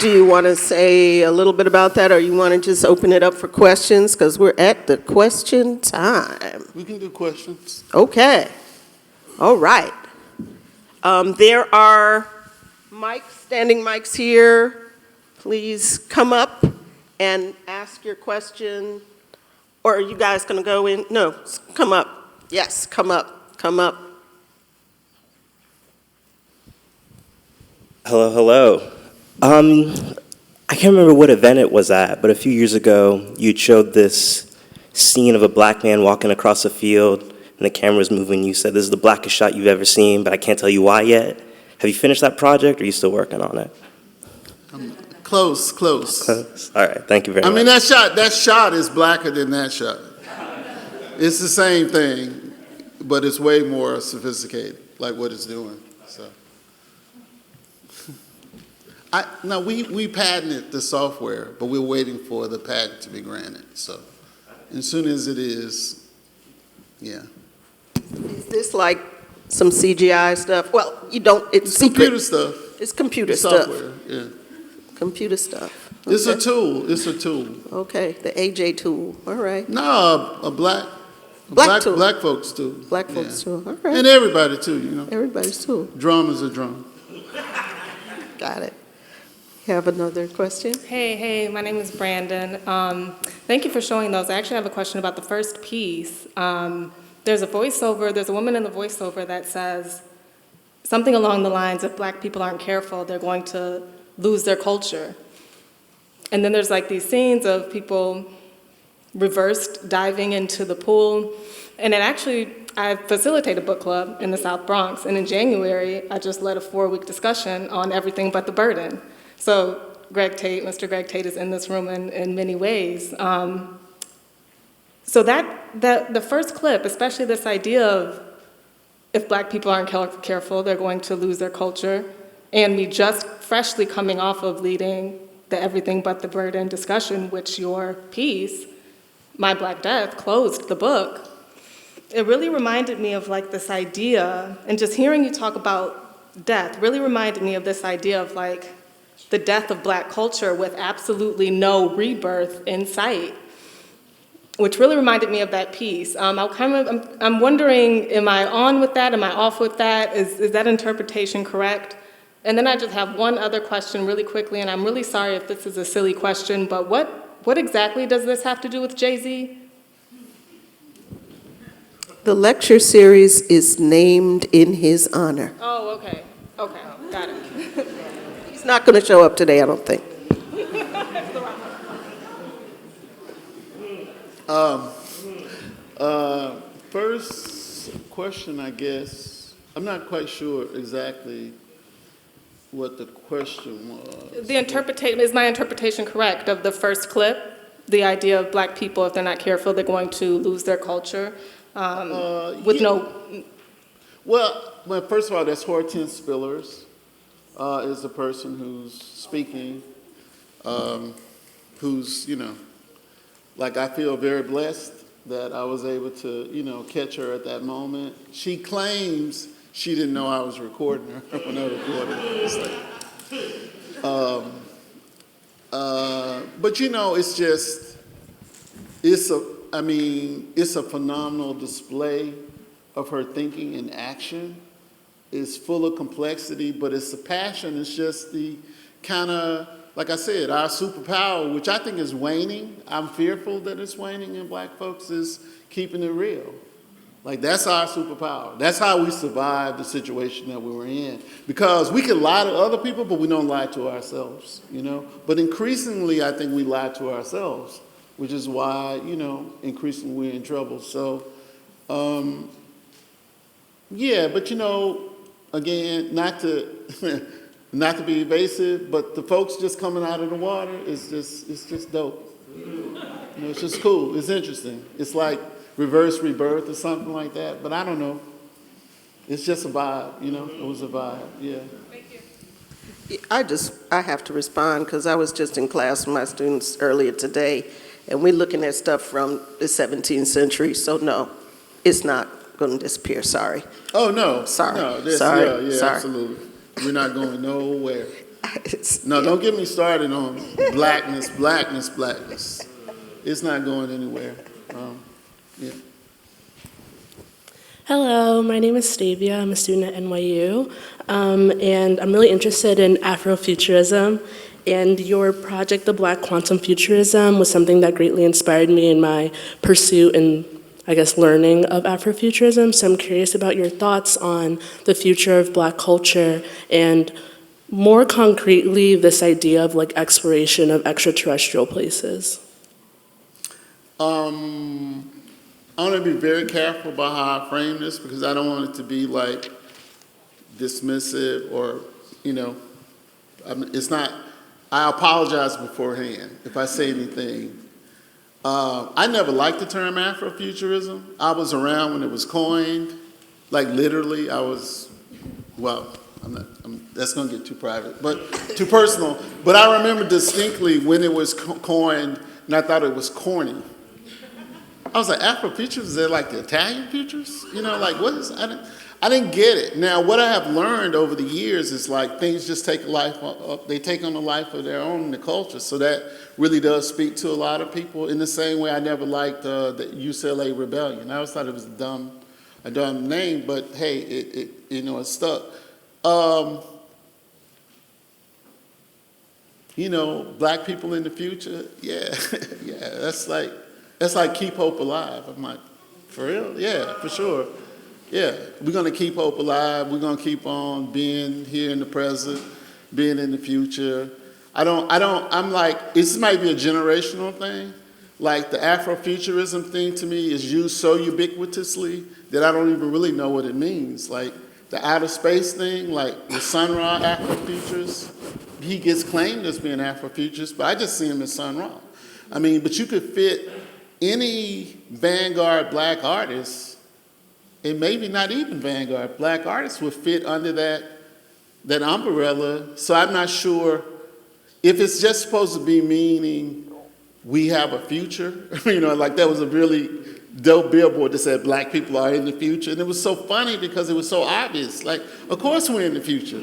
Do you want to say a little bit about that, or you want to just open it up for questions? Because we're at the question time. We can do questions. Okay. All right. There are mics, standing mics here. Please come up and ask your question. Or are you guys going to go in? No, come up. Yes, come up. Come up. Hello, hello. I can't remember what event it was at, but a few years ago, you showed this scene of a black man walking across a field, and the camera was moving. You said, "This is the blackest shot you've ever seen, but I can't tell you why yet." Have you finished that project, or are you still working on it? Close. All right, thank you very much. I mean, that shot is blacker than that shot. It's the same thing, but it's way more sophisticated, like what it's doing. So, now we patented the software, but we're waiting for the patent to be granted. So, as soon as it is, yeah. Is this like some CGI stuff? Well, you don't, it's secret. Computer stuff. It's computer It's stuff. software, yeah. Computer stuff. It's a Okay. tool. It's a tool. Okay, the AJ tool. All right. No, a black tool. black folks tool. Black Yeah. folks tool. All right. And everybody too, you know. Everybody's tool. Drum is a drum. Got it. You have another question? Hey, my name is Brandon. Thank you for showing those. I actually have a question about the first piece. There's a voiceover, there's a woman in the voiceover that says something along the lines, if black people aren't careful, they're going to lose their culture. And then there's like these scenes of people reversed diving into the pool. And it actually, I facilitate a book club in the South Bronx, and in January, I just led a 4-week discussion on everything but the burden. So Mr. Greg Tate is in this room in many ways. So that the first clip, especially this idea of if black people aren't careful, they're going to lose their culture, and me just freshly coming off of leading the everything but the burden discussion, which your piece, My Black Death, closed the book. It really reminded me of like this idea, and just hearing you talk about death really reminded me of this idea of like the death of black culture with absolutely no rebirth in sight, which really reminded me of that piece. I'm wondering, am I on with that? Am I off with that? Is that interpretation correct? And then I just have one other question really quickly, and I'm really sorry if this is a silly question, but what exactly does this have to do with Jay-Z? The lecture series is named in his honor. Oh, okay, got it. He's not going to show up today, I don't think. First question, I guess. I'm not quite sure exactly what the question was. Is my interpretation correct of the first clip? The idea of black people, if they're not careful, they're going to lose their culture with yeah. no. Well, first of all, that's Hortense Spillers, is the person who's speaking, who's, like I feel very blessed that I was able to, catch her at that moment. She claims she didn't know I was recording her when I recorded her. It's like, but it's a phenomenal display of her thinking and action. It's full of complexity, but it's the passion. It's just the kind of, like I said, our superpower, which I think is waning. I'm fearful that it's waning in black folks, is keeping it real. Like, that's our superpower. That's how we survived the situation that we were in. Because we can lie to other people, but we don't lie to ourselves, But increasingly, I think we lie to ourselves, which is why, increasingly we're in trouble. So, yeah, but again, not to not to be evasive, but the folks just coming out of the water it's just dope. You know, it's just cool. It's interesting. It's like reverse rebirth or something like that. But I don't know. It's just a vibe, you know? It was a vibe, yeah. I have to respond because I was just in class with my students earlier today, and we're looking at stuff from the 17th century, so no, it's not going to disappear, sorry. Oh, no. Sorry. No, Sorry. yeah, Sorry. absolutely. We're not going nowhere. It's- No, don't get me started on blackness. It's not going anywhere. Yeah. Hello, my name is Stavia. I'm a student at NYU, and I'm really interested in Afrofuturism. And your project, The Black Quantum Futurism, was something that greatly inspired me in my pursuit and, I guess, learning of Afrofuturism. So I'm curious about your thoughts on the future of Black culture and, more concretely, this idea of like exploration of extraterrestrial places. I want to be very careful about how I frame this because I don't want it to be like dismissive or, you know, it's not, I apologize beforehand if I say anything. I never liked the term Afrofuturism. I was around when it was coined, like literally I was, well, that's going to get too private, but too personal. But I remember distinctly when it was coined and I thought it was corny. I was like, Afrofuturists, is that like the Italian futures? You know, like what is, I didn't get it. Now, what I have learned over the years is like things just take a life, they take on a life of their own in the culture. So that really does speak to a lot of people in the same way I never liked the UCLA Rebellion. I always thought it was a dumb name, but hey, it you know, it stuck. You know, black people in the future, yeah, yeah, that's like keep hope alive. I'm like, for real? Yeah, for sure. Yeah, we're gonna keep hope alive. We're gonna keep on being here in the present, being in the future. I'm like, this might be a generational thing. Like the Afrofuturism thing to me is used so ubiquitously that I don't even really know what it means. Like the outer space thing, like the Sun Ra Afrofuturists, he gets claimed as being Afrofuturist, but I just see him as Sun Ra. I mean, but you could fit any vanguard black artist, and maybe not even vanguard black artists would fit under that umbrella. So I'm not sure if it's just supposed to be meaning we have a future. You know, like that was a really dope billboard that said black people are in the future. And it was so funny because it was so obvious. Like, of course we're in the future.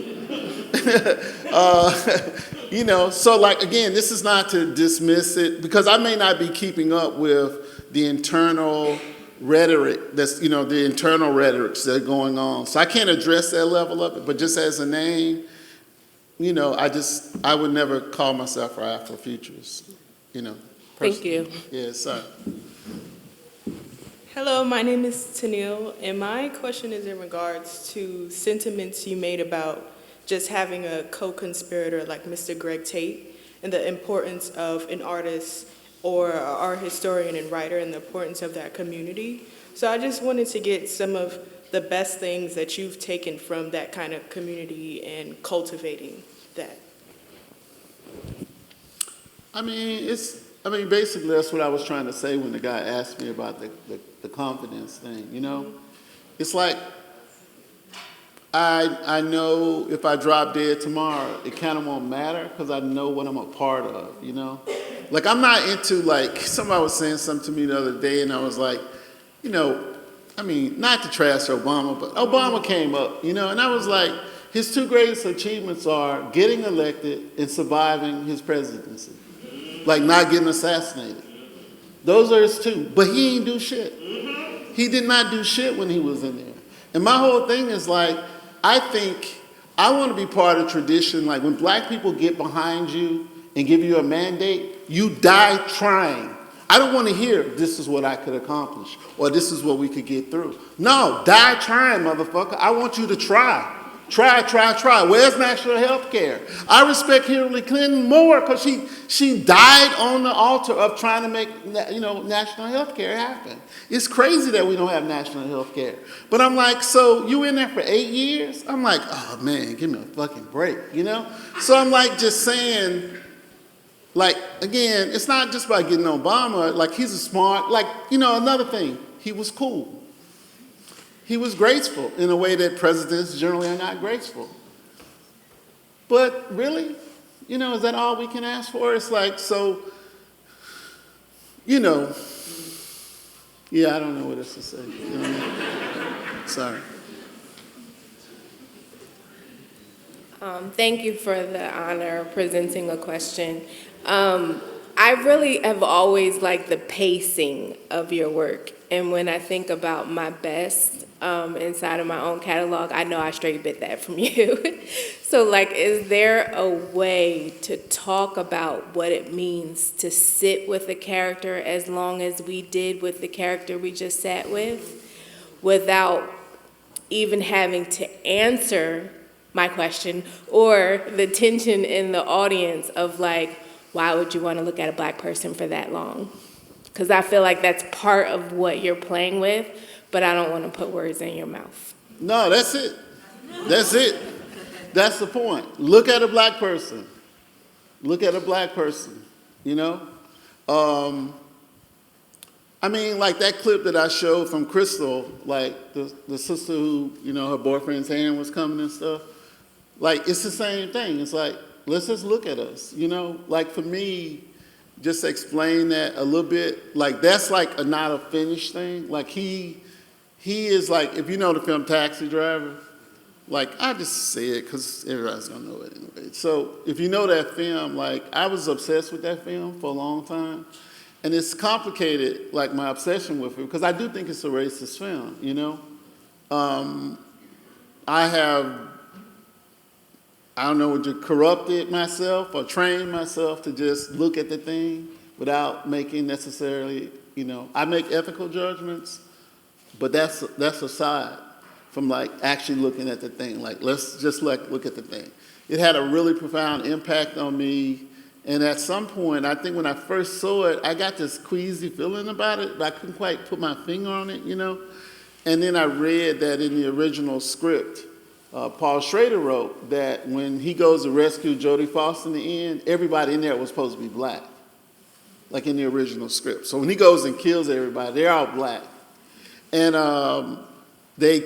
You know, so like, again, this is not to dismiss it because I may not be keeping up with the internal rhetoric that's, you know, the internal rhetorics that are going on. So I can't address that level of it, but just as a name, you know, I would never call myself an Afrofuturist, you know. Thank you. Yes, sir. Hello, my name is Tanil, and my question is in regards to sentiments you made about just having a co-conspirator like Mr. Greg Tate and the importance of an artist or an art historian and writer and the importance of that community. So I just wanted to get some of the best things that you've taken from that kind of community and cultivating that. I mean, basically that's what I was trying to say when the guy asked me about the confidence thing, you know? It's like, I know if I drop dead tomorrow, it kind of won't matter because I know what I'm a part of, you know? Like, I'm not into, like, somebody was saying something to me the other day, and I was like, you know, I mean, not to trash Obama, but Obama came up, you know, and I was like, his two greatest achievements are getting elected and surviving his presidency. Like, not getting assassinated. Those are his two, but he ain't do shit. He did not do shit when he was in there. And my whole thing is like, I think I want to be part of tradition. Like when black people get behind you and give you a mandate, you die trying. I don't want to hear this is what I could accomplish or this is what we could get through. No, die trying, motherfucker. I want you to try. Try. Where's national health care? I respect Hillary Clinton more because she died on the altar of trying to make, you know, national health care happen. It's crazy that we don't have national health care. But I'm like, so you in there for 8 years? I'm like, oh man, give me a fucking break, you know? So I'm like just saying, Like, again, it's not just about getting Obama. Like, he's a smart, like, you know, another thing, he was cool. He was graceful in a way that presidents generally are not graceful. But really, you know, is that all we can ask for? It's like, so, you know, yeah, I don't know what else to say. You know what I mean? Sorry. Thank you for the honor of presenting a question. I really have always liked the pacing of your work. And when I think about my best inside of my own catalog, I know I straight bit that from you. So, like, is there a way to talk about what it means to sit with a character as long as we did with the character we just sat with, without even having to answer my question, or the tension in the audience of, like, why would you want to look at a Black person for that long? Because I feel like that's part of what you're playing with, but I don't want to put words in your mouth. No, that's it. That's it. That's the point. Look at a Black person. Look at a Black person, you know? I mean, like that clip that I showed from Crystal, like the sister who, you know, her boyfriend's hand was coming and stuff. Like, it's the same thing. It's like, let's just look at us, you know? Like, for me, just explain that a little bit. Like, that's like not a finished thing. Like, he is like, if you know the film Taxi Driver, like, I just say it because everybody's gonna know it anyway. So if you know that film, like, I was obsessed with that film for a long time. And it's complicated, like, my obsession with it, because I do think it's a racist film, you know? I don't know, would you corrupted myself or trained myself to just look at the thing without making necessarily, you know, I make ethical judgments, but that's aside from, like, actually looking at the thing. Like, let's just, like, look at the thing. It had a really profound impact on me, and at some point, I think when I first saw it, I got this queasy feeling about it, but I couldn't quite put my finger on it, you know? And then I read that in the original script, Paul Schrader wrote that when he goes to rescue Jodie Foster in the end, everybody in there was supposed to be Black, like in the original script. So when he goes and kills everybody, they're all Black. And they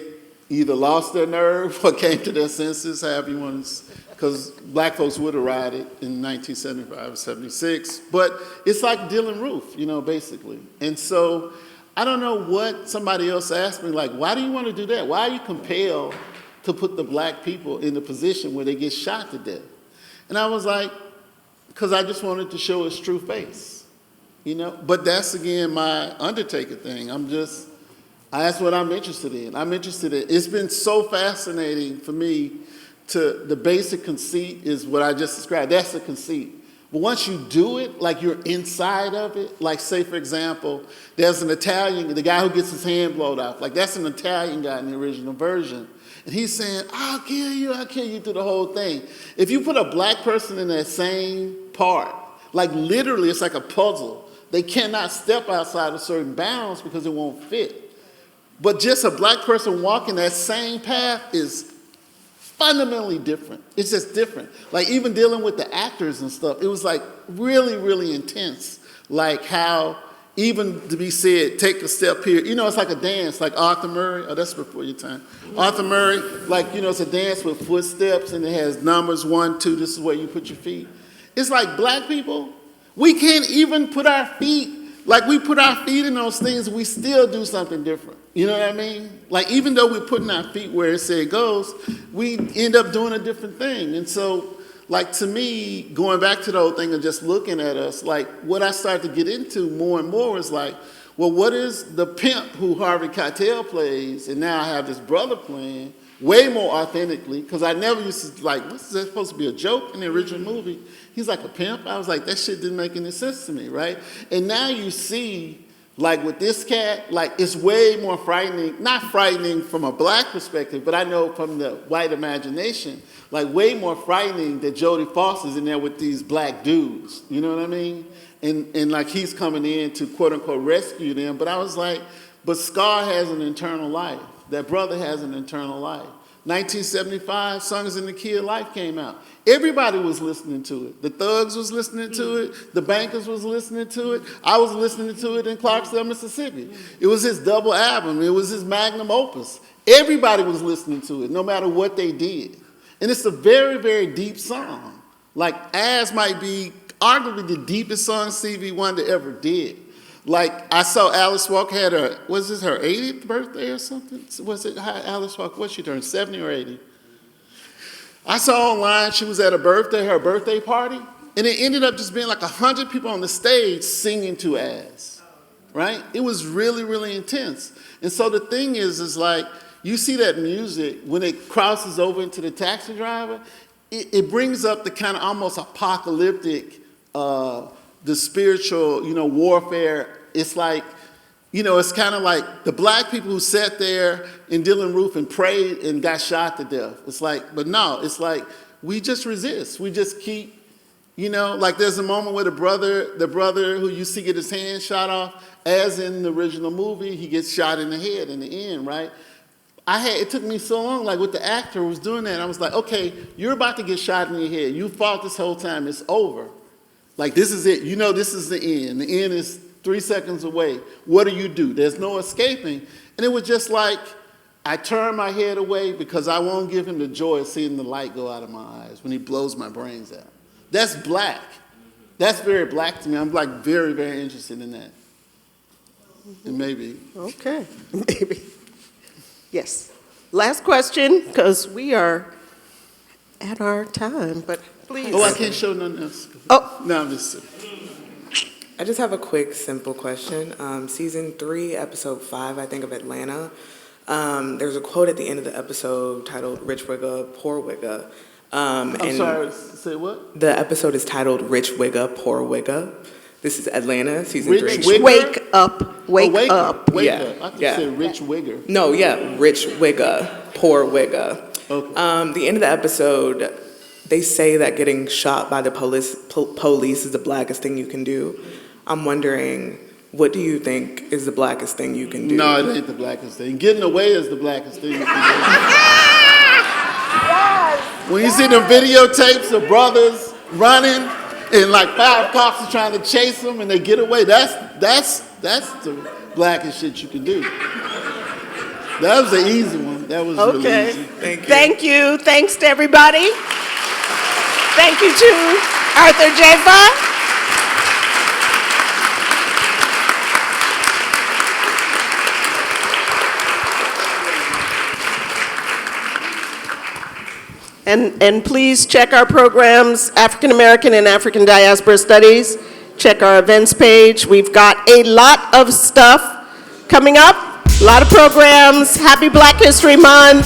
either lost their nerve or came to their senses, however you want to, because Black folks would have rioted in 1975 or 76. But it's like Dylan Roof, you know, basically. And so I don't know what somebody else asked me, like, why do you want to do that? Why are you compelled to put the Black people in the position where they get shot to death? And I was like, because I just wanted to show his true face, you know? But that's, again, my Undertaker thing. That's what I'm interested in. It's been so fascinating for me the basic conceit is what I just described. That's the conceit. But once you do it, like you're inside of it, like, say, for example, there's an Italian, the guy who gets his hand blown off, like, that's an Italian guy in the original version. And he's saying, I'll kill you through the whole thing. If you put a Black person in that same part, like, literally, it's like a puzzle. They cannot step outside of certain bounds because it won't fit. But just a Black person walking that same path is fundamentally different. It's just different. Like, even dealing with the actors and stuff, it was like really, really intense. Like how even to be said, take a step here. You know, it's like a dance, like Arthur Murray. Oh, that's before your time. Arthur Murray, like, you know, it's a dance with footsteps and it has numbers 1, 2, this is where you put your feet. It's like Black people, we can't even put our feet, like we put our feet in those things, we still do something different. You know what I mean? Like, even though we're putting our feet where it said goes, we end up doing a different thing. And so, like, to me, going back to the whole thing of just looking at us, like, what I started to get into more and more is like, well, what is the pimp who Harvey Keitel plays, and now I have this brother playing, way more authentically, because I never used to, like, what's that supposed to be a joke in the original movie? He's like a pimp. I was like, that shit didn't make any sense to me, right? And now you see, like, with this cat, like, it's way more frightening, not frightening from a Black perspective, but I know from the white imagination, like, way more frightening that Jodie Foster's in there with these Black dudes, you know what I mean? And like, he's coming in to, quote unquote, rescue them. But I was like, but Scar has an internal life. That brother has an eternal life. 1975, Songs in the Key of Life came out. Everybody was listening to it. The thugs was listening to it. The bankers was listening to it. I was listening to it in Clarksville, Mississippi. It was his double album. It was his magnum opus. Everybody was listening to it, no matter what they did. And it's a very, very deep song. Like, As might be arguably the deepest song Stevie Wonder ever did. Like, I saw Alice Walker had her, was this her 80th birthday or something? Was it Alice Walker, what she turned, 70 or 80? I saw online she was at her birthday party, and it ended up just being like 100 people on the stage singing to As, right? It was really, really intense. And so the thing is like, you see that music, when it crosses over into the Taxi Driver, it brings up the kind of almost apocalyptic, the spiritual, warfare. It's like, it's kind of like the black people who sat there in Dillon Roof and prayed and got shot to death. It's like, but no, it's like, we just resist. We just keep, like there's a moment where the brother who you see get his hand shot off, as in the original movie, he gets shot in the head in the end, right? It took me so long, like with the actor who was doing that, I was like, okay, you're about to get shot in your head. You fought this whole time, it's over. Like, this is it. This is the end. The end is 3 seconds away. What do? There's no escaping. And it was just like, I turn my head away because I won't give him the joy of seeing the light go out of my eyes when he blows my brains out. That's black. That's very black to me. I'm like very, very interested in that. And maybe. Okay, maybe. Yes. Last question, because we are at our time, but please. Oh, I can't show nothing else. Oh. No, I'm just. I just have a quick, simple question. Season 3, episode 5, I think, of Atlanta. There's a quote at the end of the episode titled "Rich Wigga, Poor Wigga." I'm sorry, say what? The episode is titled "Rich Wigga, Poor Wigga." This is Atlanta, season Rich 3. Wigger? Wake up, wake up. Wake Yeah, up. I thought yeah. you said Rich Wigger. No, yeah, Rich Wigga, Poor Wigga. Okay. The end of the episode, they say that getting shot by the police is the blackest thing you can do. I'm wondering, what do you think is the blackest thing you can do? No, it ain't the blackest thing. Getting away is the blackest thing you can do. When you see the videotapes of brothers running and like 5 cops are trying to chase them and they get away, that's the blackest shit you can do. That was the easy one. That was really easy. Thank you. Thanks to everybody. Thank you to Arthur Jafa. And please check our programs, African American and African Diaspora Studies. Check our events page. We've got a lot of stuff coming up, a lot of programs. Happy Black History Month.